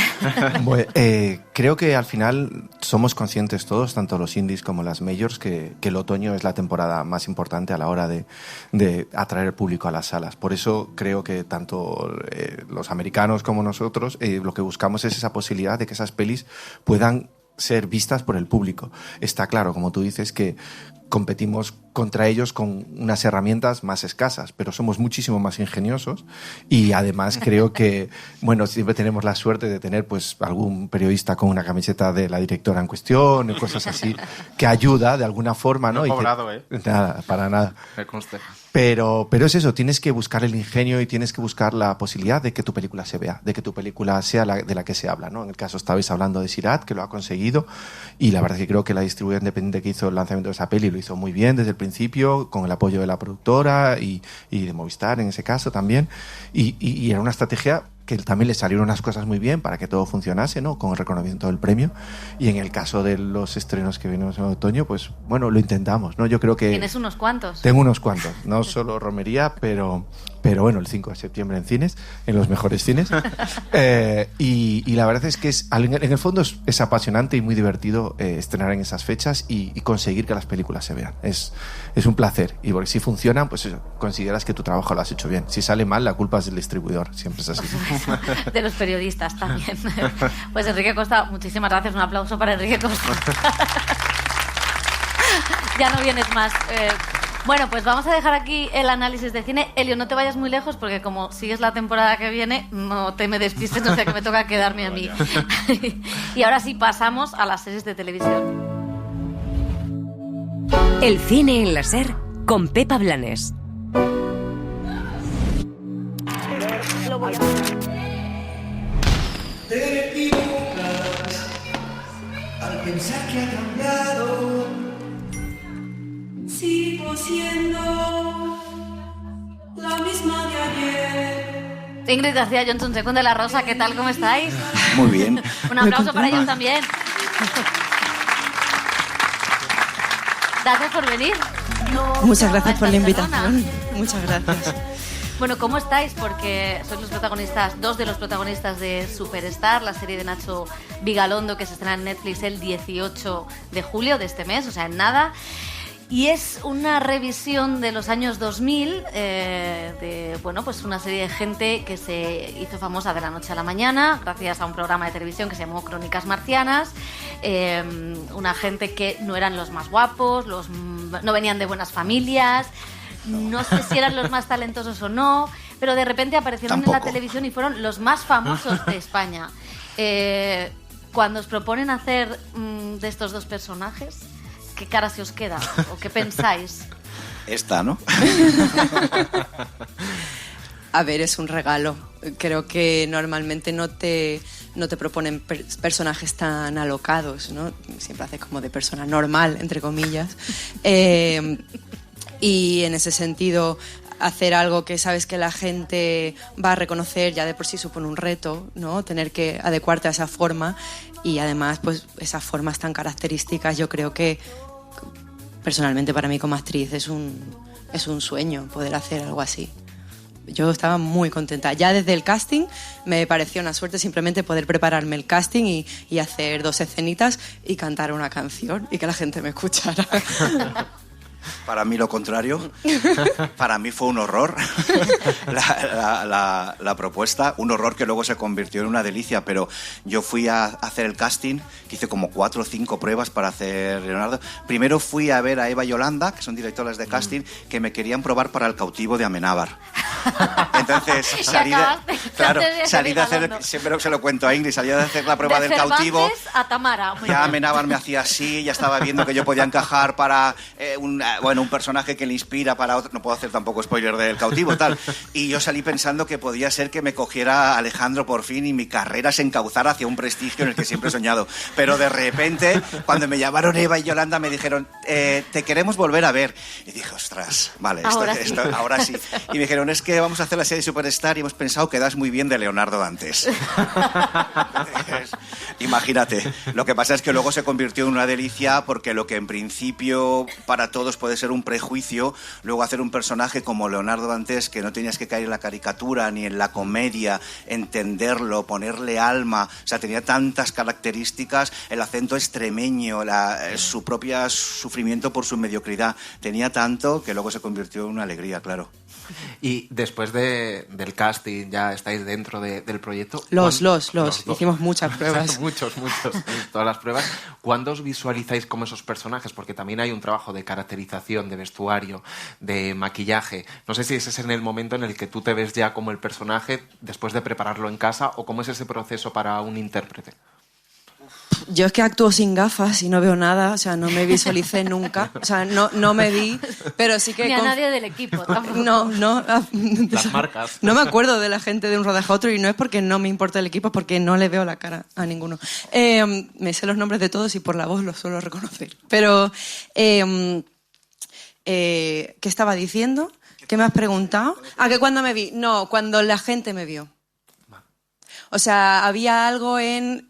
creo que al final somos conscientes todos, tanto los indies como las majors, que el otoño es la temporada más importante a la hora de atraer el público a las salas. Por eso creo que tanto los americanos como nosotros lo que buscamos es esa posibilidad de que esas pelis puedan ser vistas por el público. Está claro, como tú dices, que competimos contra ellos con unas herramientas más escasas, pero somos muchísimo más ingeniosos y además creo que, bueno, siempre tenemos la suerte de tener pues algún periodista con una camiseta de la directora en cuestión, cosas así, que ayuda de alguna forma, ¿no? No he cobrado, Nada, para nada. Me conste. Pero es eso, tienes que buscar el ingenio y tienes que buscar la posibilidad de que tu película se vea, de que tu película sea de la que se habla, ¿no? En el caso estabais hablando de Sirat, que lo ha conseguido, y la verdad es que creo que la distribuidora independiente que hizo el lanzamiento de esa peli lo hizo muy bien desde el principio, con el apoyo de la productora y de Movistar en ese caso también, y era una estrategia que también le salieron unas cosas muy bien para que todo funcionase, ¿no? Con el reconocimiento del premio. Y en el caso de los estrenos que vienen en otoño, pues bueno, lo intentamos, ¿no? Yo creo que... ¿Tienes unos cuantos? Tengo unos cuantos, no solo romería, pero bueno, el 5 de septiembre en cines, en los mejores cines. Y la verdad es que en el fondo es apasionante y muy divertido estrenar en esas fechas y conseguir que las películas se vean. Es un placer. Y porque si funcionan, pues eso, consideras que tu trabajo lo has hecho bien. Si sale mal, la culpa es del distribuidor. Siempre es así. De los periodistas también. Pues Enrique Costa, muchísimas gracias. Un aplauso para Enrique Costa. Ya no vienes más. Bueno, pues vamos a dejar aquí el análisis de cine. Elio, no te vayas muy lejos porque como sigues la temporada que viene, no te me despistes, no sé que me toca quedarme a mí. Y ahora sí pasamos a las series de televisión. El cine en la SER con Pepa Blanes. Te equivocas al pensar que ha cambiado. Sigo siendo la misma de ayer. Ingrid García Johnson, Secund de la Rosa, ¿qué tal? ¿Cómo estáis? Muy bien. Un aplauso para ellos también. Gracias por venir. Muchas gracias por la invitación. Muchas gracias. Bueno, ¿cómo estáis? Porque sois los protagonistas, dos de los protagonistas de Superstar, la serie de Nacho Vigalondo que se estrena en Netflix el 18 de julio de este mes, o sea, en nada. Y es una revisión de los años 2000, bueno, pues una serie de gente que se hizo famosa de la noche a la mañana gracias a un programa de televisión que se llamó Crónicas Marcianas. Una gente que no eran los más guapos, no venían de buenas familias, no sé si eran los más talentosos o no, pero de repente aparecieron en la televisión y fueron los más famosos de España. Cuando os proponen hacer de estos dos personajes, ¿qué cara se os queda? ¿O qué pensáis? Esta, ¿no? A ver, es un regalo. Creo que normalmente no te proponen personajes tan alocados, ¿no? Siempre haces como de persona normal, entre comillas. Y en ese sentido, hacer algo que sabes que la gente va a reconocer ya de por sí supone un reto, ¿no? Tener que adecuarte a esa forma y además, pues esas formas tan características, yo creo que personalmente para mí como actriz es un sueño poder hacer algo así. Yo estaba muy contenta. Ya desde el casting me pareció una suerte simplemente poder prepararme el casting y hacer 2 escenitas y cantar una canción y que la gente me escuchara. Para mí lo contrario. Para mí fue un horror la propuesta. Un horror que luego se convirtió en una delicia. Pero yo fui a hacer el casting, que hice como 4 o 5 pruebas para hacer Leonardo. Primero fui a ver a Eva y Yolanda, que son directoras de casting, que me querían probar para El cautivo de Amenábar. Entonces salí de hacer, siempre se lo cuento a Ingrid, salí de hacer la prueba del cautivo. A Tamara. Ya Amenábar me hacía así, ya estaba viendo que yo podía encajar para un personaje que le inspira para otro. No puedo hacer tampoco spoiler del cautivo, tal. Y yo salí pensando que podía ser que me cogiera Alejandro por fin y mi carrera se encauzara hacia un prestigio en el que siempre he soñado. Pero de repente, cuando me llamaron Eva y Yolanda, me dijeron, te queremos volver a ver. Y dije, ostras, vale, ahora sí. Y me dijeron, es que vamos a hacer la serie Superstar y hemos pensado que das muy bien de Leonardo Dantes. Imagínate. Lo que pasa es que luego se convirtió en una delicia porque lo que en principio para todos puede ser un prejuicio, luego hacer un personaje como Leonardo Dantes, que no tenías que caer en la caricatura ni en la comedia, entenderlo, ponerle alma, o sea, tenía tantas características, el acento extremeño, su propio sufrimiento por su mediocridad, tenía tanto que luego se convirtió en una alegría, claro. Y después del casting, ya estáis dentro del proyecto. Los. Hicimos muchas pruebas. muchos, todas las pruebas. ¿Cuándo os visualizáis como esos personajes? Porque también hay un trabajo de caracterización, de vestuario, de maquillaje. No sé si ese es en el momento en el que tú te ves ya como el personaje después de prepararlo en casa, o cómo es ese proceso para un intérprete. Yo es que actúo sin gafas y no veo nada, o sea, no me visualicé nunca, o sea, no me vi, pero sí que... Ni a nadie del equipo tampoco. No. Las marcas. No me acuerdo de la gente de un rodaje a otro, y no es porque no me importa el equipo, es porque no le veo la cara a ninguno. Me sé los nombres de todos y por la voz los suelo reconocer. Pero, ¿qué estaba diciendo? ¿Qué me has preguntado? ¿Que cuándo me vi? No, cuando la gente me vio. O sea, había algo en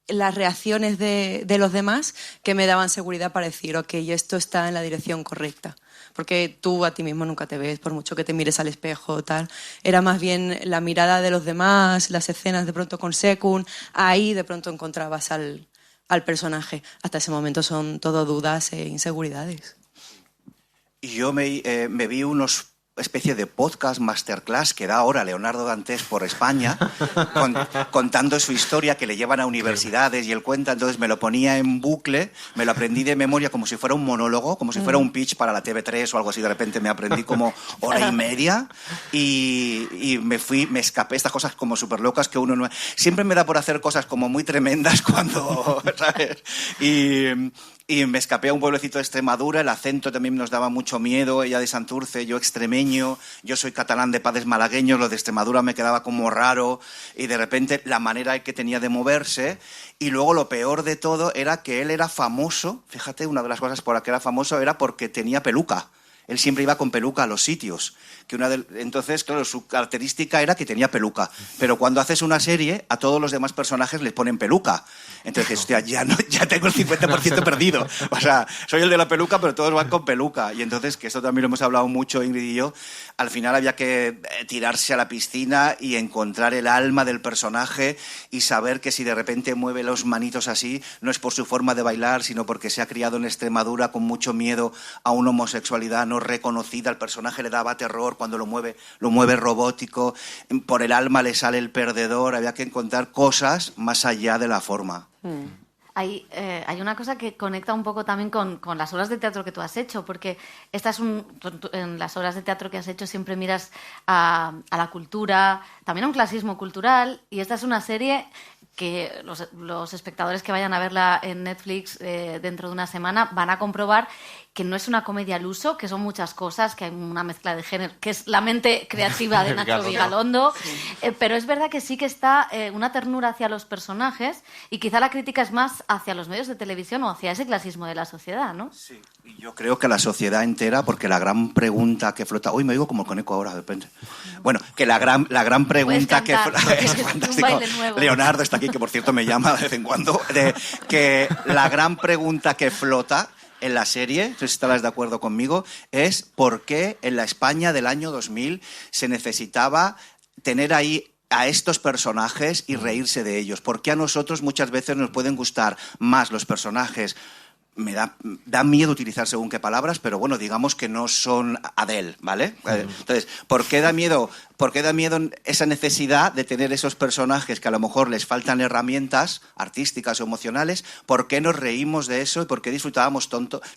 las reacciones de los demás que me daban seguridad para decir, ok, esto está en la dirección correcta. Porque tú a ti mismo nunca te ves, por mucho que te mires al espejo o tal. Era más bien la mirada de los demás, las escenas de pronto con Sekun, ahí de pronto encontrabas al personaje. Hasta ese momento son todo dudas e inseguridades. Y yo me vi unos especie de podcast masterclass que da ahora Leonardo Dantes por España, contando su historia, que le llevan a universidades y él cuenta. Entonces me lo ponía en bucle, me lo aprendí de memoria como si fuera un monólogo, como si fuera un pitch para la TV3 o algo así. De repente me aprendí como hora y media y me escapé. Estas cosas como súper locas que uno no... Siempre me da por hacer cosas como muy tremendas cuando... ¿sabes? Y me escapé a un pueblecito de Extremadura, el acento también nos daba mucho miedo, ella de Santurce, yo extremeño, yo soy catalán de padres malagueños, lo de Extremadura me quedaba como raro, y de repente la manera que tenía de moverse, y luego lo peor de todo era que él era famoso, fíjate, una de las cosas por las que era famoso era porque tenía peluca. Él siempre iba con peluca a los sitios. Entonces, claro, su característica era que tenía peluca. Pero cuando haces una serie, a todos los demás personajes les ponen peluca. Entonces, hostia, ya tengo el 50% perdido. O sea, soy el de la peluca, pero todos van con peluca. Y entonces, que esto también lo hemos hablado mucho Ingrid y yo, al final había que tirarse a la piscina y encontrar el alma del personaje y saber que si de repente mueve los manitos así, no es por su forma de bailar, sino porque se ha criado en Extremadura con mucho miedo a una homosexualidad no reconocida. El personaje le daba terror cuando lo mueve robótico, por el alma le sale el perdedor. Había que encontrar cosas más allá de la forma. Hay una cosa que conecta un poco también con las obras de teatro que tú has hecho, porque en las obras de teatro que has hecho siempre miras a la cultura, también a un clasismo cultural, y esta es una serie que los espectadores que vayan a verla en Netflix dentro de una semana van a comprobar que no es una comedia al uso, que son muchas cosas, que hay una mezcla de género, que es la mente creativa de Nacho Vigalondo, pero es verdad que sí que está una ternura hacia los personajes, y quizá la crítica es más hacia los medios de televisión o hacia ese clasismo de la sociedad, ¿no? Sí, y yo creo que la sociedad entera, porque la gran pregunta que flota... Uy, me digo como con eco ahora, de repente. Bueno, que la gran pregunta que flota... Es fantástico. Leonardo está aquí, que por cierto me llama de vez en cuando, que la gran pregunta que flota en la serie, no sé si estarás de acuerdo conmigo, es por qué en la España del año 2000 se necesitaba tener ahí a estos personajes y reírse de ellos. ¿Por qué a nosotros muchas veces nos pueden gustar más los personajes? Me da miedo utilizar según qué palabras, pero bueno, digamos que no son Adele, ¿vale? Entonces, ¿por qué da miedo esa necesidad de tener esos personajes que a lo mejor les faltan herramientas artísticas o emocionales? ¿Por qué nos reímos de eso y por qué disfrutábamos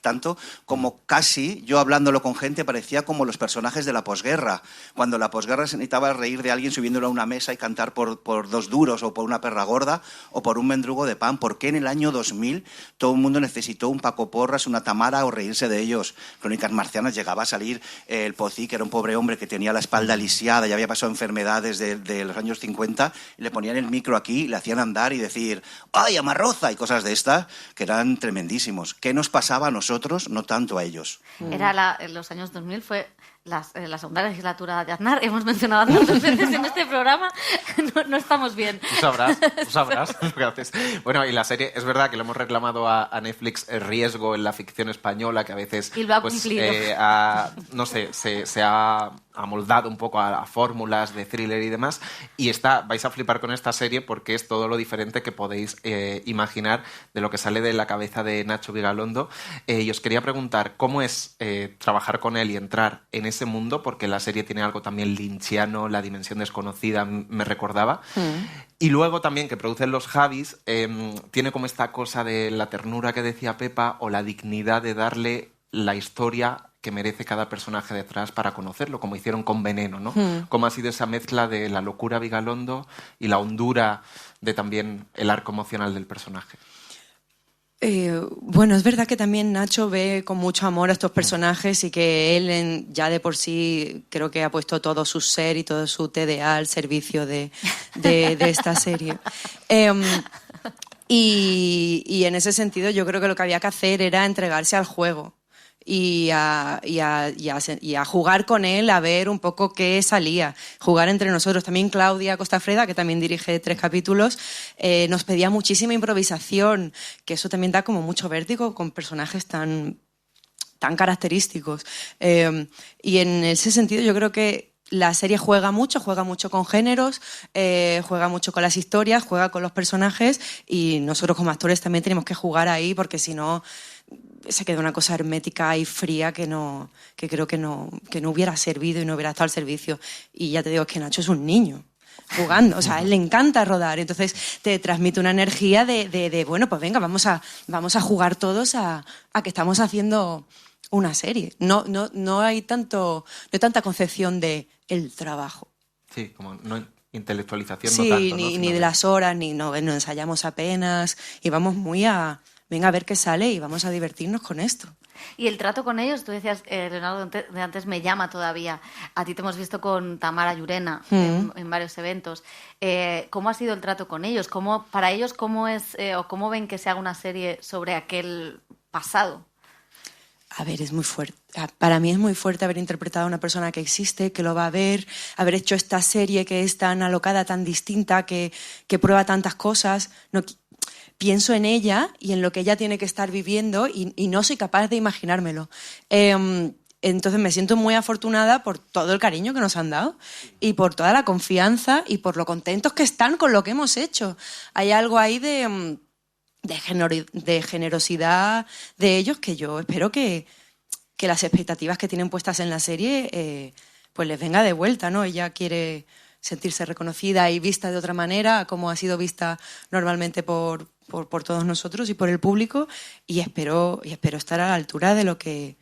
tanto como casi, yo hablándolo con gente, parecía como los personajes de la posguerra? Cuando la posguerra se necesitaba reír de alguien subiéndolo a una mesa y cantar por 2 duros o por una perra gorda o por un mendrugo de pan. ¿Por qué en el año 2000 todo el mundo necesitó un Paco Porras, una Tamara o reírse de ellos? Crónicas Marcianas llegaba a salir el Pocí, que era un pobre hombre que tenía la espalda lisiada, ya había pasado enfermedades de los años 50, y le ponían el micro aquí, le hacían andar y decir ¡ay, amarroza! Y cosas de estas que eran tremendísimos. ¿Qué nos pasaba a nosotros? No tanto a ellos. En los años 2000 fue la segunda legislatura de Aznar. Hemos mencionado tantas veces en este programa. No estamos bien. Tú sabrás lo que haces. Bueno, y la serie, es verdad que lo hemos reclamado a Netflix, el riesgo en la ficción española, que a veces y lo ha cumplido. Se ha amoldado un poco a fórmulas de thriller y demás, y vais a flipar con esta serie porque es todo lo diferente que podéis imaginar de lo que sale de la cabeza de Nacho Vigalondo. Y os quería preguntar, ¿cómo es trabajar con él y entrar en ese ese mundo, porque la serie tiene algo también lynchiano, La dimensión desconocida, me recordaba. Y luego también que producen los Javis, tiene como esta cosa de la ternura que decía Pepa, o la dignidad de darle la historia que merece cada personaje detrás para conocerlo, como hicieron con Veneno, ¿no? Cómo ha sido esa mezcla de la locura Vigalondo y la hondura de también el arco emocional del personaje. Bueno, es verdad que también Nacho ve con mucho amor a estos personajes y que él ya de por sí creo que ha puesto todo su ser y todo su TDA al servicio de esta serie. Y en ese sentido yo creo que lo que había que hacer era entregarse al juego y a jugar con él, a ver un poco qué salía, jugar entre nosotros. También Claudia Costafreda, que también dirige 3 capítulos, nos pedía muchísima improvisación, que eso también da como mucho vértigo con personajes tan característicos. Y en ese sentido yo creo que la serie juega mucho con géneros, juega mucho con las historias, juega con los personajes, y nosotros como actores también tenemos que jugar ahí, porque si no se queda una cosa hermética y fría que creo que no hubiera servido y no hubiera estado al servicio. Y ya te digo, es que Nacho es un niño jugando, o sea, a él le encanta rodar, entonces te transmite una energía de bueno, pues venga, vamos a jugar todos a que estamos haciendo una serie. No hay tanta concepción de el trabajo. Sí, como no intelectualización, sí, no tanto, ni de las horas, ni no ensayamos apenas, y vamos muy venga a ver qué sale y vamos a divertirnos con esto. Y el trato con ellos, tú decías, Leonardo, de antes me llama todavía. A ti te hemos visto con Tamara Llurena en varios eventos. ¿Cómo ha sido el trato con ellos? Para ellos, ¿cómo es o cómo ven que se haga una serie sobre aquel pasado? A ver, es muy fuerte. Para mí es muy fuerte haber interpretado a una persona que existe, que lo va a ver, haber hecho esta serie que es tan alocada, tan distinta, que prueba tantas cosas. Pienso en ella y en lo que ella tiene que estar viviendo y no soy capaz de imaginármelo. Entonces me siento muy afortunada por todo el cariño que nos han dado y por toda la confianza y por lo contentos que están con lo que hemos hecho. Hay algo ahí de generosidad de ellos que yo espero que las expectativas que tienen puestas en la serie pues les venga de vuelta, ¿no? Ella quiere sentirse reconocida y vista de otra manera, como ha sido vista normalmente por todos nosotros y por el público, y espero estar a la altura de lo que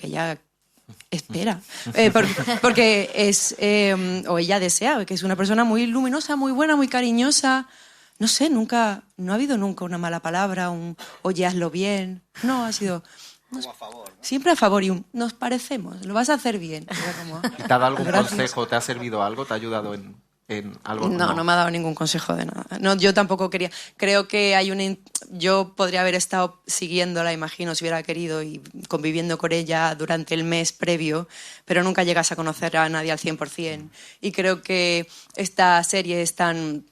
ella espera, porque es o ella desea, que es una persona muy luminosa, muy buena, muy cariñosa. No sé, no ha habido nunca una mala palabra, oye, hazlo bien. No, ha sido a favor, ¿no? Siempre a favor y nos parecemos, lo vas a hacer bien. ¿Te ha dado algún consejo? ¿Te ha servido algo? ¿Te ha ayudado en algo? No me ha dado ningún consejo de nada. No, yo tampoco quería. Creo que yo podría haber estado siguiéndola, imagino, si hubiera querido, y conviviendo con ella durante el mes previo, pero nunca llegas a conocer a nadie al 100%. Y creo que esta serie es tan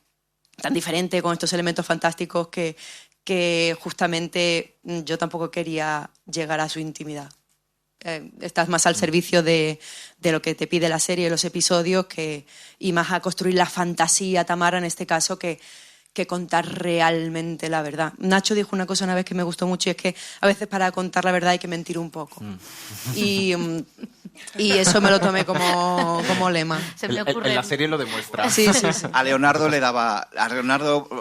diferente, con estos elementos fantásticos, que justamente yo tampoco quería llegar a su intimidad. Estás más al servicio de lo que te pide la serie, los episodios, y más a construir la fantasía, Tamara en este caso, que contar realmente la verdad. Nacho dijo una cosa una vez que me gustó mucho, y es que a veces para contar la verdad hay que mentir un poco. Y eso me lo tomé como lema. Se me ocurre. En la serie lo demuestra. Sí. A Leonardo,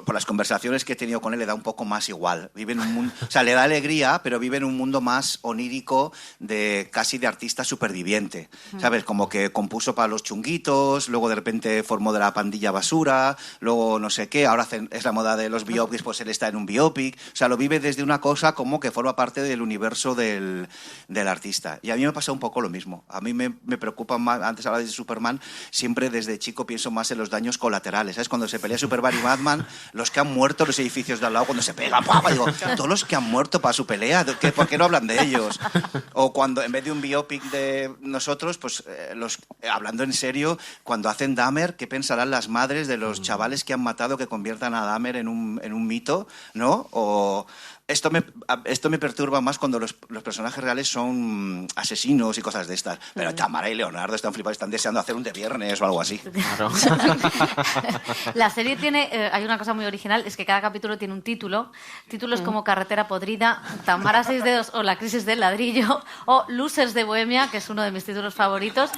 por las conversaciones que he tenido con él, le da un poco más igual. Vive en un mundo, o sea, le da alegría, pero vive en un mundo más onírico, casi de artista superviviente. ¿Sabes? Como que compuso para Los Chunguitos, luego de repente formó de la pandilla Basura, luego no sé qué, ahora es la moda de los biopics, pues él está en un biopic. O sea, lo vive desde una cosa como que forma parte del universo del artista. Y a mí me pasa un poco lo mismo. A mí me preocupa más, antes hablaba de Superman, siempre desde chico pienso más en los daños colaterales. ¿Sabes? Cuando se pelea Superman y Batman, los que han muerto en los edificios de al lado, cuando se pegan, digo, todos los que han muerto para su pelea, ¿por qué no hablan de ellos? O cuando en vez de un biopic de nosotros, pues hablando en serio, cuando hacen Dahmer, ¿qué pensarán las madres de los chavales que han matado, que conviertan a Dahmer en un mito, ¿no? Esto me perturba más cuando los personajes reales son asesinos y cosas de estas. Pero Tamara y Leonardo están flipados, están deseando hacer un de viernes o algo así. Claro. La serie tiene, hay una cosa muy original, es que cada capítulo tiene un título. Títulos como Carretera podrida, Tamara 6 dedos o La crisis del ladrillo o Losers de Bohemia, que es uno de mis títulos favoritos,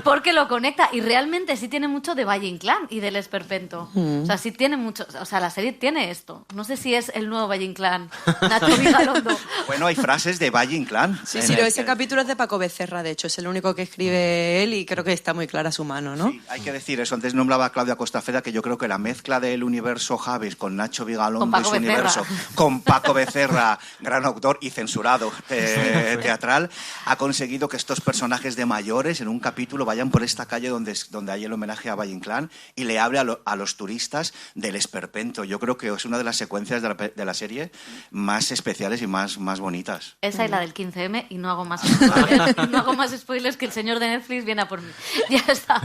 porque lo conecta y realmente sí tiene mucho de Valle Inclán y del Esperpento. O sea, sí tiene mucho, o sea, la serie tiene esto. No sé si es el nuevo Valle Inclán. Nacho Vigalondo. Bueno, hay frases de Valle Inclán. Sí, ese capítulo es de Paco Becerra, de hecho, es el único que escribe él y creo que está muy clara su mano, ¿no? Sí, hay que decir eso. Antes nombraba a Claudia Costafeda, que yo creo que la mezcla del universo Javis con Nacho Vigalondo y su universo, con Paco Becerra, gran autor y censurado teatral, ha conseguido que estos personajes de mayores en un capítulo vayan por esta calle donde hay el homenaje a Valle Inclán y le hable a los turistas del Esperpento. Yo creo que es una de las secuencias de la serie más especiales y más bonitas. Esa y la del 15M y no hago más spoilers, no hago más spoilers, que el señor de Netflix viene a por mí. Ya está.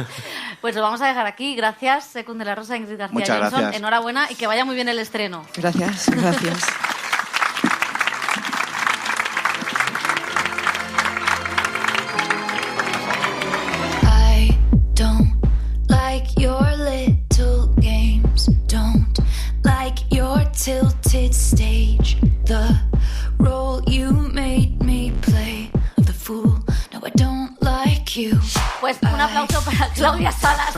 Pues lo vamos a dejar aquí. Gracias, Secund de la Rosa, Ingrid García Muchas Johnson. Gracias. Enhorabuena y que vaya muy bien el estreno. Gracias, gracias. I don't like your little games. Don't like your tilted stage. The role you made me play of the fool. No, I don't like you. Pues un aplauso para Claudia Salas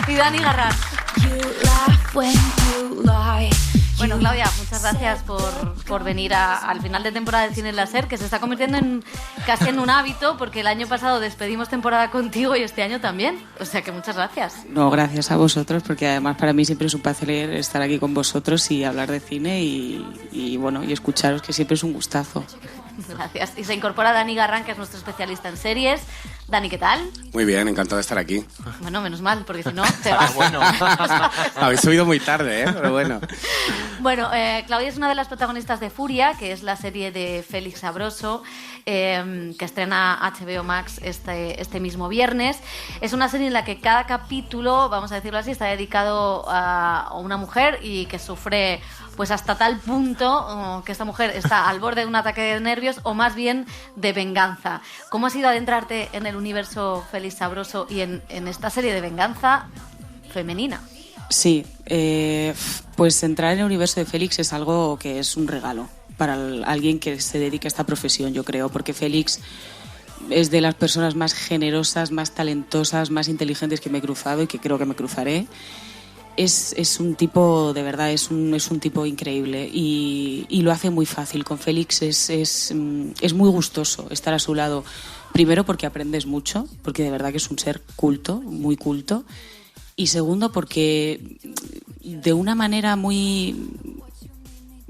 y Dani Garrán. You laugh when you lie. Bueno, Claudia, muchas gracias por venir al final de temporada de Cine en la SER, que se está convirtiendo casi en un hábito, porque el año pasado despedimos temporada contigo y este año también. O sea que muchas gracias. No, gracias a vosotros, porque además para mí siempre es un placer estar aquí con vosotros y hablar de cine y bueno, y escucharos, que siempre es un gustazo. Gracias. Y se incorpora Dani Garrán, que es nuestro especialista en series. Dani, ¿qué tal? Muy bien, encantado de estar aquí. Bueno, menos mal, porque si no te vas. Bueno. Habéis subido muy tarde, pero bueno. Bueno, Claudia es una de las protagonistas de Furia, que es la serie de Félix Sabroso, que estrena HBO Max este mismo viernes. Es una serie en la que cada capítulo, vamos a decirlo así, está dedicado a una mujer y que sufre pues hasta tal punto que esta mujer está al borde de un ataque de nervios o más bien de venganza. ¿Cómo ha sido adentrarte en el universo Félix Sabroso y en esta serie de venganza femenina? Sí, pues entrar en el universo de Félix es algo que es un regalo para alguien que se dedique a esta profesión, yo creo, porque Félix es de las personas más generosas, más talentosas, más inteligentes que me he cruzado y que creo que me cruzaré. Es un tipo, de verdad, es un tipo increíble y lo hace muy fácil. Con Félix es muy gustoso estar a su lado. Primero porque aprendes mucho, porque de verdad que es un ser culto, muy culto. Y segundo porque de una manera muy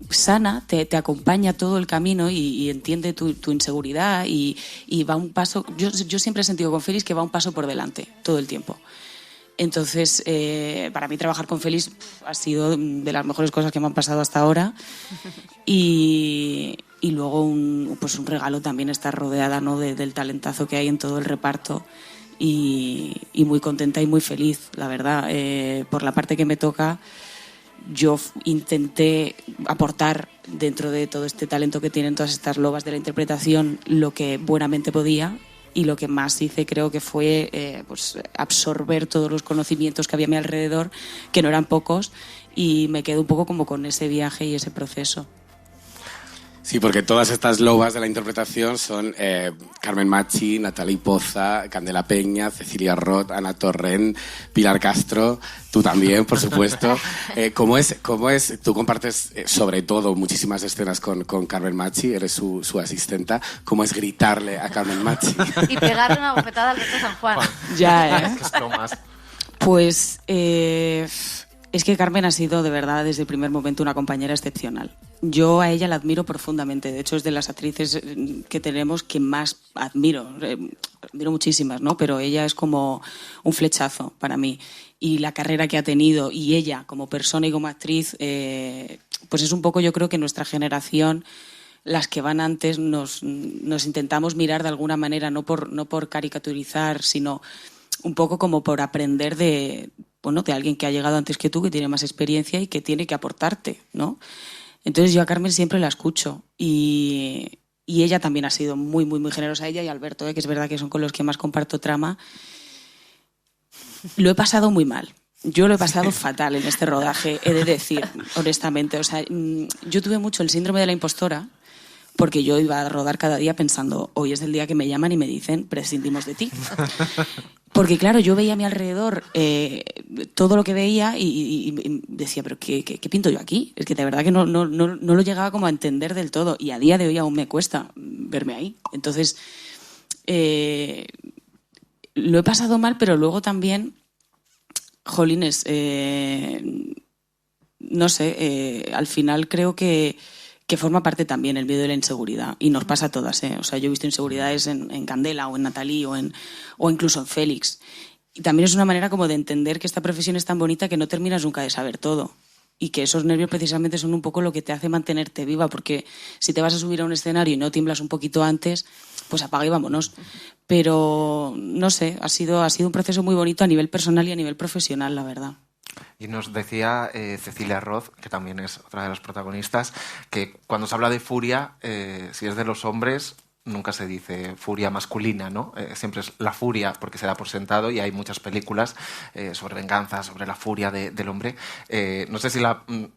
sana te acompaña todo el camino y entiende tu inseguridad y va un paso. Yo siempre he sentido con Félix que va un paso por delante todo el tiempo. Entonces, para mí trabajar con Félix ha sido de las mejores cosas que me han pasado hasta ahora y luego un regalo también estar rodeada, ¿no?, del talentazo que hay en todo el reparto y muy contenta y muy feliz, la verdad. Por la parte que me toca, yo intenté aportar dentro de todo este talento que tienen todas estas lobas de la interpretación lo que buenamente podía. Y lo que más hice creo que fue absorber todos los conocimientos que había a mi alrededor, que no eran pocos, y me quedo un poco como con ese viaje y ese proceso. Sí, porque todas estas lobas de la interpretación son Carmen Machi, Natalie Poza, Candela Peña, Cecilia Roth, Ana Torrent, Pilar Castro, tú también, por supuesto. ¿Cómo es? Tú compartes sobre todo muchísimas escenas con Carmen Machi, eres su asistenta. ¿Cómo es gritarle a Carmen Machi? Y pegarle una bofetada al resto de San Juan. Ya, Pues es que Carmen ha sido de verdad desde el primer momento una compañera excepcional. Yo a ella la admiro profundamente. De hecho, es de las actrices que tenemos que más admiro. Admiro muchísimas, ¿no? Pero ella es como un flechazo para mí. Y la carrera que ha tenido, y ella como persona y como actriz, pues es un poco, yo creo que nuestra generación, las que van antes, nos intentamos mirar de alguna manera, no por caricaturizar, sino un poco como por aprender de alguien que ha llegado antes que tú, que tiene más experiencia y que tiene que aportarte, ¿no? Entonces yo a Carmen siempre la escucho y ella también ha sido muy, muy, muy generosa, ella y Alberto, que es verdad que son con los que más comparto trama. Lo he pasado muy mal. Yo lo he pasado fatal en este rodaje, he de decir, honestamente. O sea, yo tuve mucho el síndrome de la impostora, porque yo iba a rodar cada día pensando, hoy es el día que me llaman y me dicen, prescindimos de ti. Porque claro, yo veía a mi alrededor todo lo que veía y decía, pero ¿qué pinto yo aquí? Es que de verdad que no lo llegaba como a entender del todo, y a día de hoy aún me cuesta verme ahí. Entonces, lo he pasado mal, pero luego también, jolines, no sé, al final creo que forma parte también el miedo y la inseguridad, y nos pasa a todas, ¿eh? O sea, yo he visto inseguridades en Candela o en Natalie o incluso en Félix, y también es una manera como de entender que esta profesión es tan bonita que no terminas nunca de saber todo, y que esos nervios precisamente son un poco lo que te hace mantenerte viva, porque si te vas a subir a un escenario y no tiemblas un poquito antes, pues apaga y vámonos. Pero no sé, ha sido un proceso muy bonito a nivel personal y a nivel profesional, la verdad. Y nos decía Cecilia Roth, que también es otra de las protagonistas, que cuando se habla de furia, si es de los hombres, nunca se dice furia masculina, ¿no? Siempre es la furia, porque se da por sentado, y hay muchas películas sobre venganza, sobre la furia del hombre. No sé si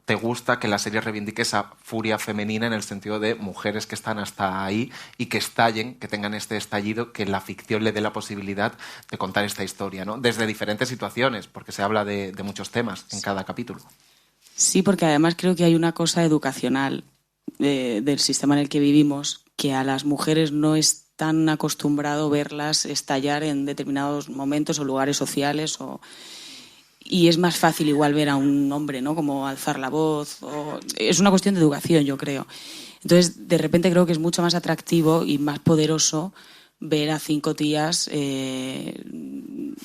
te gusta que la serie reivindique esa furia femenina, en el sentido de mujeres que están hasta ahí y que estallen, que tengan este estallido, que la ficción le dé la posibilidad de contar esta historia, ¿no? Desde diferentes situaciones, porque se habla de muchos temas en cada capítulo. Sí, porque además creo que hay una cosa educacional del sistema en el que vivimos, que a las mujeres no es tan acostumbrado verlas estallar en determinados momentos o lugares sociales, y es más fácil igual ver a un hombre, ¿no? Como alzar la voz, es una cuestión de educación, yo creo. Entonces, de repente creo que es mucho más atractivo y más poderoso ver a 5 tías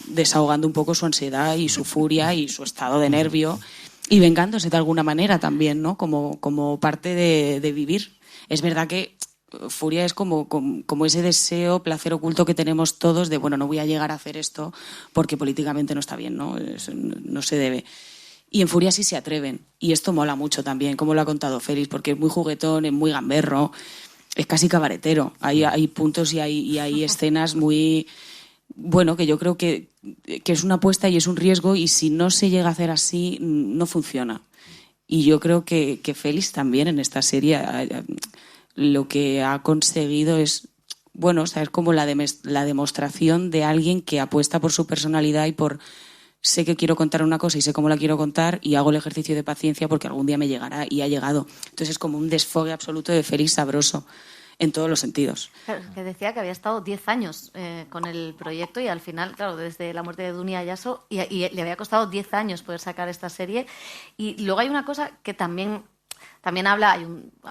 desahogando un poco su ansiedad y su furia y su estado de nervio, y vengándose de alguna manera también, ¿no? Como parte de vivir. Es verdad que furia es como ese deseo, placer oculto que tenemos todos de, bueno, no voy a llegar a hacer esto porque políticamente no está bien, ¿no? No se debe. Y en furia sí se atreven. Y esto mola mucho también, como lo ha contado Félix, porque es muy juguetón, es muy gamberro, es casi cabaretero. Hay puntos y hay escenas muy... Bueno, que yo creo que es una apuesta y es un riesgo, y si no se llega a hacer así, no funciona. Y yo creo que Félix también en esta serie lo que ha conseguido es, bueno, o sea, es como la demostración de alguien que apuesta por su personalidad y por, sé que quiero contar una cosa y sé cómo la quiero contar, y hago el ejercicio de paciencia porque algún día me llegará, y ha llegado. Entonces es como un desfogue absoluto de Félix sabroso en todos los sentidos. Claro, que decía que había estado 10 años con el proyecto, y al final, claro, desde la muerte de Dunia Ayaso, y le había costado 10 años poder sacar esta serie. Y luego hay una cosa que también habla,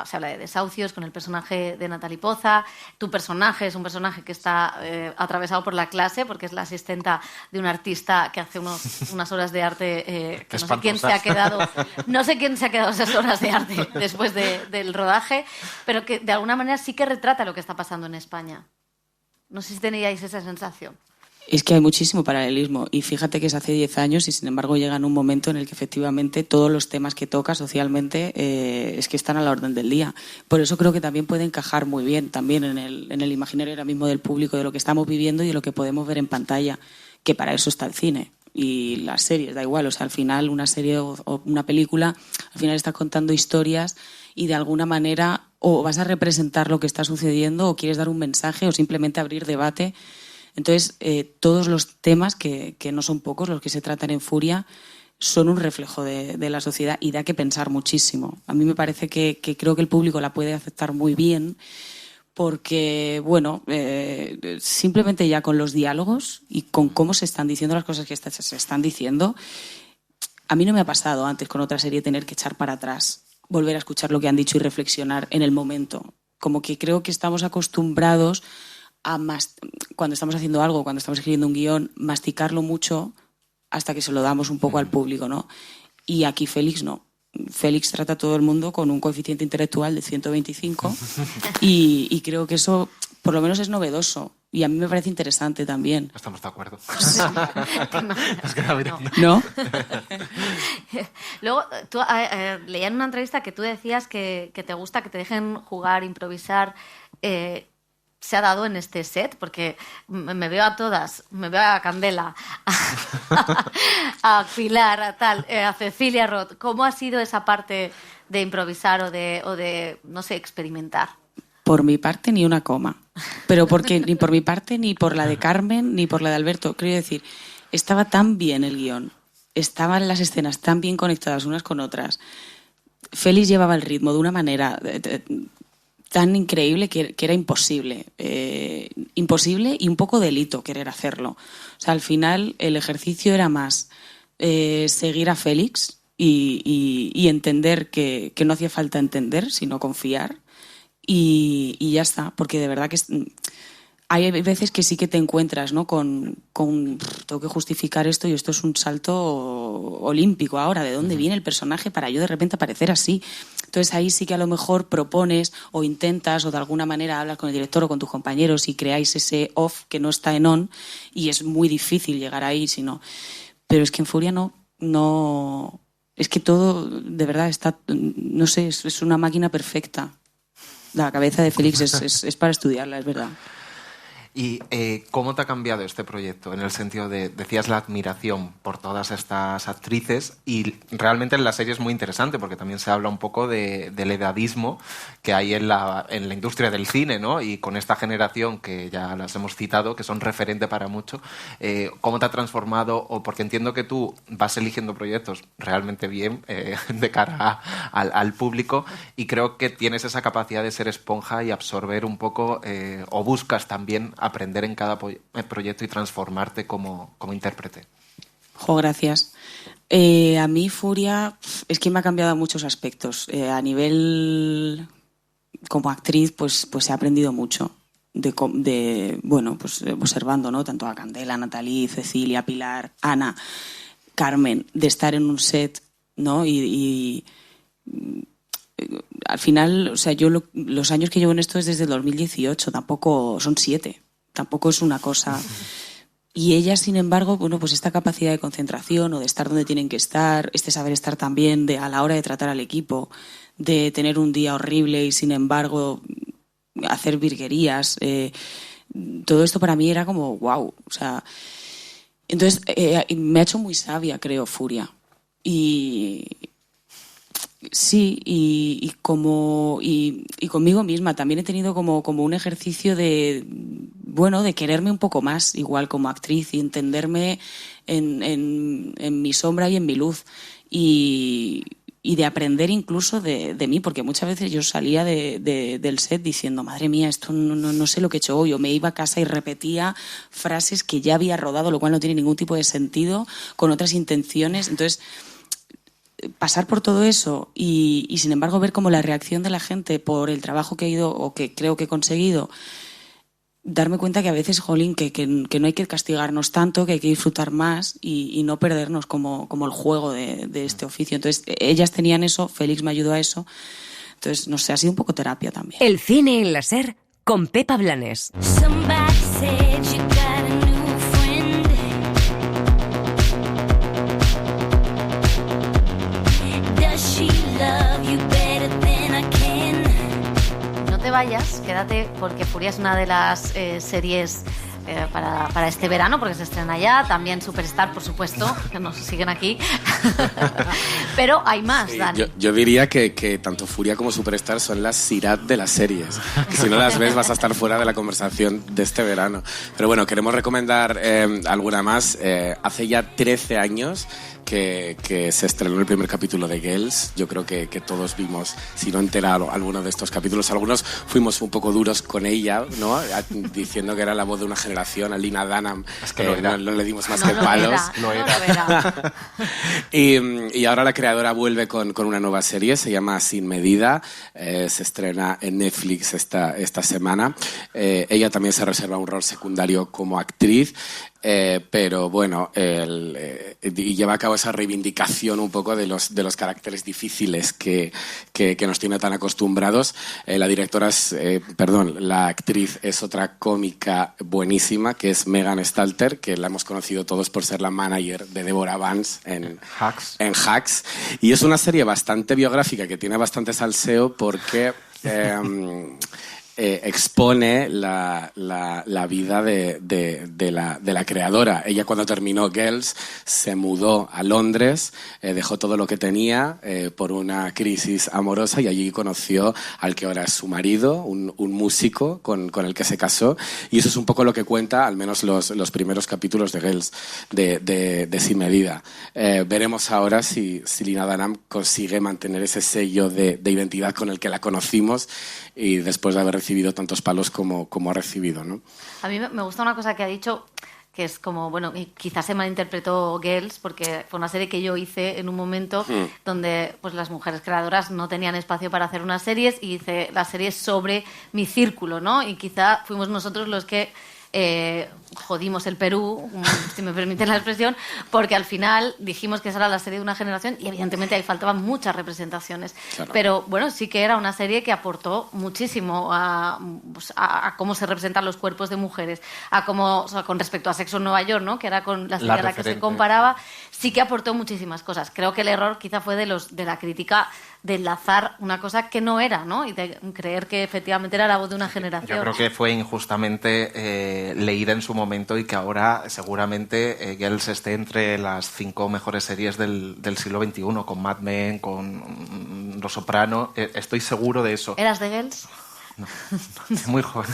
se habla de desahucios con el personaje de Natalie Poza. Tu personaje es un personaje que está atravesado por la clase, porque es la asistenta de un artista que hace unas horas de arte que no sé quién se ha quedado esas horas de arte después del rodaje, pero que de alguna manera sí que retrata lo que está pasando en España. No sé si teníais esa sensación. Es que hay muchísimo paralelismo, y fíjate que es hace 10 años y sin embargo llega en un momento en el que efectivamente todos los temas que toca socialmente es que están a la orden del día. Por eso creo que también puede encajar muy bien también en el imaginario ahora mismo del público, de lo que estamos viviendo y de lo que podemos ver en pantalla, que para eso está el cine y las series, da igual. O sea, al final una serie o una película, al final está contando historias, y de alguna manera o vas a representar lo que está sucediendo, o quieres dar un mensaje, o simplemente abrir debate. Entonces, todos los temas, que no son pocos los que se tratan en Furia, son un reflejo de la sociedad, y da que pensar muchísimo. A mí me parece que creo que el público la puede aceptar muy bien, porque, bueno, simplemente ya con los diálogos y con cómo se están diciendo las cosas que se están diciendo, a mí no me ha pasado antes con otra serie tener que echar para atrás, volver a escuchar lo que han dicho y reflexionar en el momento. Como que creo que estamos acostumbrados cuando estamos haciendo algo, cuando estamos escribiendo un guión, masticarlo mucho hasta que se lo damos un poco al público, ¿no? Y aquí Félix no. Félix trata a todo el mundo con un coeficiente intelectual de 125 y creo que eso por lo menos es novedoso, Y a mí me parece interesante también. Estamos de acuerdo. ¿No? Luego, tú leía en una entrevista que tú decías que te gusta que te dejen jugar, improvisar. Se ha dado en este set, porque me veo a todas, me veo a Candela, a Pilar, a tal, a Cecilia Roth. ¿Cómo ha sido esa parte de improvisar o de no sé, experimentar? Por mi parte, ni una coma. Pero porque ni por mi parte, ni por la de Carmen, ni por la de Alberto. Quiero decir, estaba tan bien el guión, estaban las escenas tan bien conectadas unas con otras. Félix llevaba el ritmo de una manera tan increíble que era imposible. Imposible y un poco delito querer hacerlo. O sea, al final el ejercicio era más seguir a Félix y entender que no hacía falta entender, sino confiar. Y ya está, porque de verdad que hay veces que sí que te encuentras, ¿no? con tengo que justificar esto y esto es un salto olímpico ahora. ¿De dónde viene el personaje para yo de repente aparecer así? Entonces ahí sí que a lo mejor propones o intentas o de alguna manera hablas con el director o con tus compañeros y creáis ese off que no está en on, y es muy difícil llegar ahí, sino. Pero es que en Furia no es que todo de verdad está, no sé, es una máquina perfecta. La cabeza de Félix es para estudiarla, es verdad. ¿Y cómo te ha cambiado este proyecto? En el sentido de, decías, la admiración por todas estas actrices, y realmente en la serie es muy interesante porque también se habla un poco del edadismo que hay en la industria del cine, ¿no? Y con esta generación que ya las hemos citado, que son referente para mucho, ¿cómo te ha transformado? O porque entiendo que tú vas eligiendo proyectos realmente bien de cara al público, y creo que tienes esa capacidad de ser esponja y absorber un poco, o buscas también aprender en cada proyecto y transformarte como intérprete. Gracias. A mí Furia es que me ha cambiado en muchos aspectos. A nivel como actriz, pues he aprendido mucho observando, ¿no? Tanto a Candela, Natalie, Cecilia, Pilar, Ana, Carmen, de estar en un set, ¿no? Y al final, o sea, yo los años que llevo en esto es desde el 2018, tampoco son 7. Tampoco es una cosa. Y ellas, sin embargo, pues esta capacidad de concentración o de estar donde tienen que estar, este saber estar también a la hora de tratar al equipo, de tener un día horrible y, sin embargo, hacer virguerías. Todo esto para mí era como wow. O sea, entonces me ha hecho muy sabia, creo, Furia. Sí, y conmigo misma también he tenido como un ejercicio de quererme un poco más, igual como actriz, y entenderme en mi sombra y en mi luz, y de aprender incluso de mí, porque muchas veces yo salía del set diciendo, madre mía, esto no sé lo que he hecho hoy, o me iba a casa y repetía frases que ya había rodado, lo cual no tiene ningún tipo de sentido, con otras intenciones. Entonces, pasar por todo eso y sin embargo ver como la reacción de la gente por el trabajo que he ido o que creo que he conseguido, darme cuenta que a veces, jolín, que no hay que castigarnos tanto, que hay que disfrutar más y no perdernos como el juego de este oficio. Entonces ellas tenían eso, Félix me ayudó a eso, entonces no sé, ha sido un poco terapia también. El cine en la SER con Pepa Blanes. No te vayas, quédate, porque Furia es una de las series para este verano, porque se estrena ya. También Superstar, por supuesto, que nos siguen aquí. Pero hay más, sí, Dani. Yo diría que tanto Furia como Superstar son las Sirat de las series. Que si no las ves vas a estar fuera de la conversación de este verano. Pero bueno, queremos recomendar alguna más. Hace ya 13 años que se estrenó el primer capítulo de Girls. Yo creo que todos vimos, si no entera, alguno de estos capítulos. Algunos fuimos un poco duros con ella, ¿no? Diciendo que era la voz de una generación. A Lena Dunham es que no le dimos más que palos. Lo era. Y ahora la creadora vuelve con una nueva serie, se llama Sin Medida. Se estrena en Netflix esta semana. Ella también se reserva un rol secundario como actriz. Pero bueno, y lleva a cabo esa reivindicación un poco de los caracteres difíciles que nos tiene tan acostumbrados. La actriz es otra cómica buenísima, que es Megan Stalter, que la hemos conocido todos por ser la manager de Deborah Vance en Hacks. Y es una serie bastante biográfica que tiene bastante salseo porque expone la vida de la creadora. Ella, cuando terminó Girls, se mudó a Londres, dejó todo lo que tenía por una crisis amorosa, y allí conoció al que ahora es su marido, un músico con el que se casó, y eso es un poco lo que cuenta, al menos los primeros capítulos de Girls, de Sin Medida. Veremos ahora si Lena Dunham consigue mantener ese sello de identidad con el que la conocimos, y después de haber recibido tantos palos como ha recibido, ¿no? A mí me gusta una cosa que ha dicho, que es como, bueno, quizás se malinterpretó Girls, porque fue una serie que yo hice en un momento donde pues las mujeres creadoras no tenían espacio para hacer unas series, y hice las series sobre mi círculo, ¿no? Y quizá fuimos nosotros los que jodimos el Perú, si me permiten la expresión, porque al final dijimos que esa era la serie de una generación y evidentemente ahí faltaban muchas representaciones. Claro. Pero bueno, sí que era una serie que aportó muchísimo a cómo se representan los cuerpos de mujeres, a cómo, o sea, con respecto a Sexo en Nueva York, ¿no? Que era con la serie a la que se comparaba, sí que aportó muchísimas cosas. Creo que el error quizá fue de la crítica de enlazar una cosa que no era, ¿no? Y de creer que efectivamente era la voz de una generación. Yo creo que fue injustamente leída en su momento, y que ahora seguramente Girls esté entre las 5 mejores series del siglo XXI, con Mad Men, con Los Soprano. Estoy seguro de eso. ¿Eras de Girls? No, muy joven.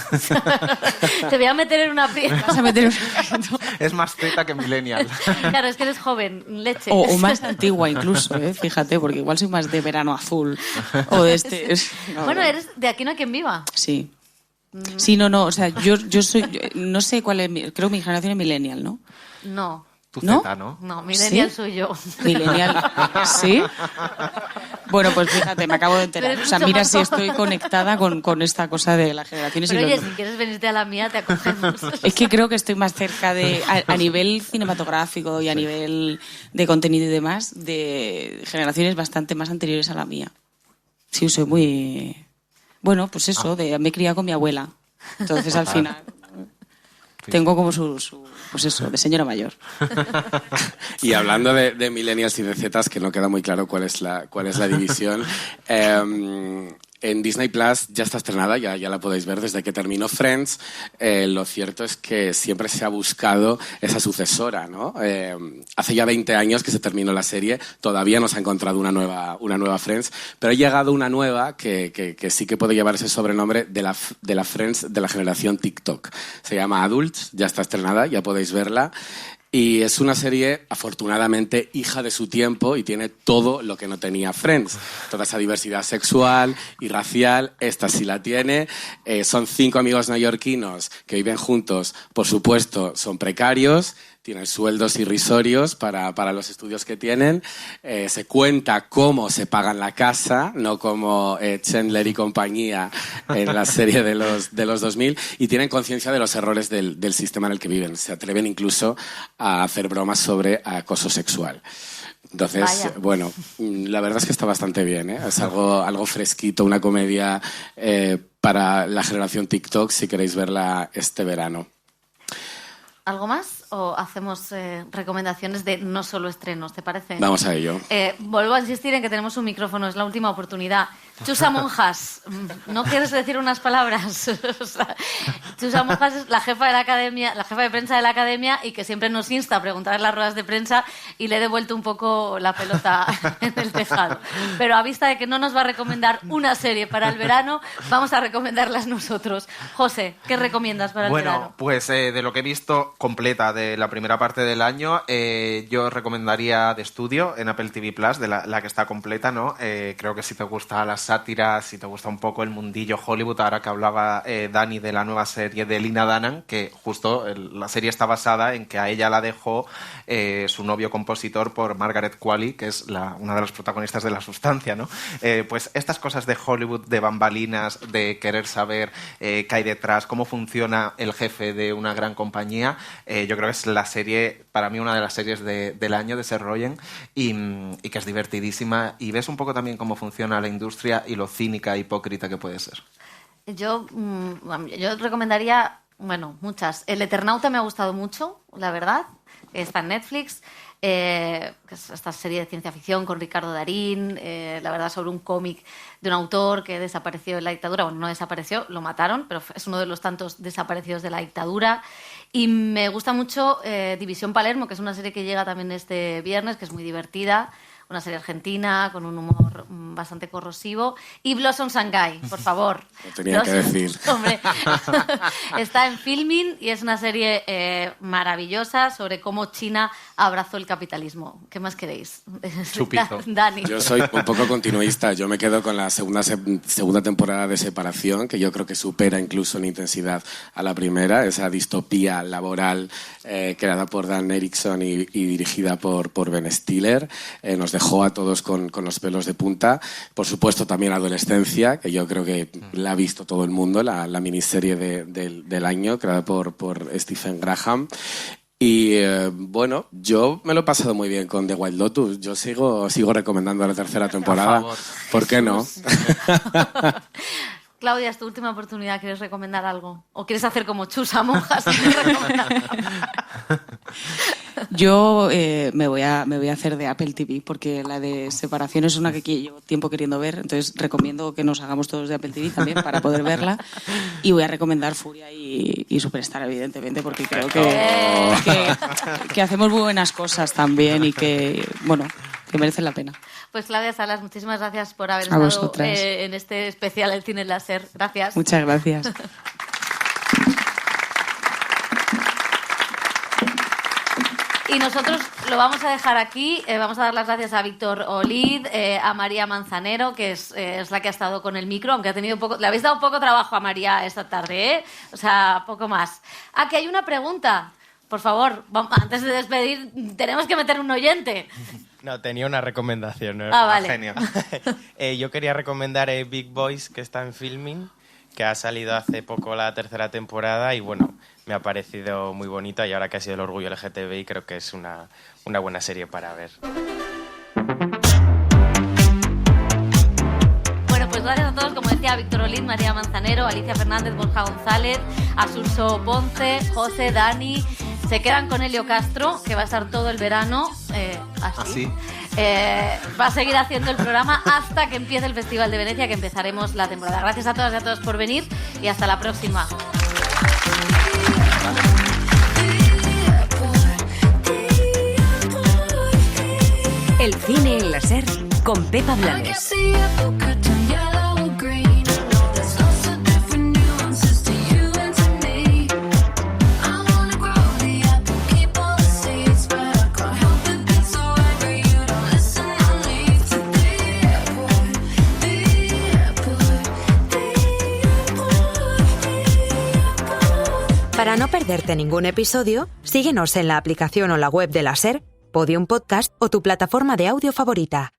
Te voy a meter en una pieza. Es más teta que millennial. Claro, es que eres joven, leche. O más antigua incluso, fíjate, porque igual soy más de Verano Azul. O de este... No, bueno, eres de Aquí no hay quien viva. Sí. Sí, no, o sea, yo soy... No sé cuál es... Creo que mi generación es millennial, ¿no? No. Tu ¿No? Z, ¿no? No, millennial soy yo. Millennial, ¿sí? Bueno, pues fíjate, me acabo de enterar. O sea, mira si estoy conectada con esta cosa de las generaciones. Pero oye, si quieres venirte a la mía, te acogemos. Es que creo que estoy más cerca a nivel cinematográfico y a nivel de contenido y demás, de generaciones bastante más anteriores a la mía. Sí, soy muy... Bueno, pues eso, me he criado con mi abuela. Entonces, al final... Tengo como pues eso, de señora mayor. Y hablando de millennials y de zetas, que no queda muy claro cuál es la división, en Disney Plus ya está estrenada, ya la podéis ver desde que terminó Friends. Lo cierto es que siempre se ha buscado esa sucesora, ¿no? Hace ya 20 años que se terminó la serie, todavía no se ha encontrado una nueva Friends, pero ha llegado una nueva que sí que puede llevar ese sobrenombre de la Friends de la generación TikTok. Se llama Adults, ya está estrenada, ya podéis verla. Y es una serie, afortunadamente, hija de su tiempo, y tiene todo lo que no tenía Friends. Toda esa diversidad sexual y racial, esta sí la tiene. Son 5 amigos neoyorquinos que viven juntos. Por supuesto, son precarios, tienen sueldos irrisorios para los estudios que tienen. Se cuenta cómo se pagan la casa, no como Chandler y compañía en la serie de los 2000, y tienen conciencia de los errores del sistema en el que viven. Se atreven incluso a hacer bromas sobre acoso sexual. Entonces, Vaya. Bueno, la verdad es que está bastante bien, ¿eh? Es algo fresquito, una comedia para la generación TikTok, si queréis verla este verano. ¿Algo más? ¿O hacemos recomendaciones de no solo estrenos, te parece? Vamos a ello. Vuelvo a insistir en que tenemos un micrófono, es la última oportunidad. Chusa Monjas, ¿no quieres decir unas palabras? O sea, Chusa Monjas es la jefa de prensa de la academia, y que siempre nos insta a preguntar en las ruedas de prensa, y le he devuelto un poco la pelota en el tejado. Pero a vista de que no nos va a recomendar una serie para el verano, vamos a recomendarlas nosotros. José, ¿qué recomiendas para el verano? Bueno, pues de lo que he visto completa de la primera parte del año, yo recomendaría The Studio en Apple TV Plus, de la que está completa, ¿no? Creo que si te gusta la sátira, si te gusta un poco el mundillo Hollywood, ahora que hablaba Dani de la nueva serie de Lena Dunham, que justo la serie está basada en que a ella la dejó su novio compositor por Margaret Qualley, que es una de las protagonistas de La Sustancia, ¿no? Pues estas cosas de Hollywood, de bambalinas, de querer saber qué hay detrás, cómo funciona el jefe de una gran compañía, yo creo que es la serie, para mí una de las series del año de Seth Rogen, y que es divertidísima, y ves un poco también cómo funciona la industria y lo cínica e hipócrita que puede ser. Yo recomendaría, bueno, muchas. El Eternauta me ha gustado mucho, la verdad. Está en Netflix. Que es esta serie de ciencia ficción con Ricardo Darín, la verdad, sobre un cómic de un autor que desapareció en la dictadura. Bueno, no desapareció, lo mataron, pero es uno de los tantos desaparecidos de la dictadura. Y me gusta mucho División Palermo, que es una serie que llega también este viernes, que es muy divertida. Una serie argentina con un humor bastante corrosivo. Y Blossom Shanghai, por favor. Lo tenía que decir. Hombre, está en Filmin y es una serie maravillosa sobre cómo China abrazó el capitalismo. ¿Qué más queréis? Chupito. Dani. Yo soy un poco continuista. Yo me quedo con la segunda temporada de Separación, que yo creo que supera incluso en intensidad a la primera. Esa distopía laboral creada por Dan Erickson y dirigida por Ben Stiller. Nos dejó a todos con los pelos de punta. Por supuesto, también Adolescencia, que yo creo que la ha visto todo el mundo, la miniserie del año, creada por Stephen Graham. Y bueno, yo me lo he pasado muy bien con The White Lotus. Yo sigo recomendando la tercera temporada. ¿Por qué no? Claudia, es tu última oportunidad. ¿Quieres recomendar algo? ¿O quieres hacer como Chusa Monjas? Yo me voy a hacer de Apple TV, porque la de Separación es una que llevo tiempo queriendo ver, entonces recomiendo que nos hagamos todos de Apple TV también para poder verla. Y voy a recomendar Furia y Superstar, evidentemente, porque creo que hacemos muy buenas cosas también y que, bueno, que merecen la pena. Pues Claudia Salas, muchísimas gracias por haber estado en este especial El Cine Láser. Gracias. Muchas gracias. Y nosotros lo vamos a dejar aquí. Vamos a dar las gracias a Víctor Olid, a María Manzanero, que es la que ha estado con el micro, aunque le habéis dado poco trabajo a María esta tarde, ¿eh? O sea, poco más. Que hay una pregunta. Por favor, antes de despedir, tenemos que meter un oyente. No, tenía una recomendación. ¿No? Vale. Genio. Yo quería recomendar Big Boys, que está en Filmin, que ha salido hace poco la tercera temporada y bueno, me ha parecido muy bonita, y ahora que ha sido el orgullo LGTBI creo que es una buena serie para ver. Bueno, pues gracias a todos, como decía Víctor Olid, María Manzanero, Alicia Fernández, Borja González, Asurso Ponce, José, Dani. Se quedan con Helio Castro, que va a estar todo el verano así. Va a seguir haciendo el programa hasta que empiece el Festival de Venecia, que empezaremos la temporada. Gracias a todas y a todos por venir y hasta la próxima. El cine en la SER con Pepa Blanes. Para no perderte ningún episodio, síguenos en la aplicación o la web de la SER, Podium Podcast o tu plataforma de audio favorita.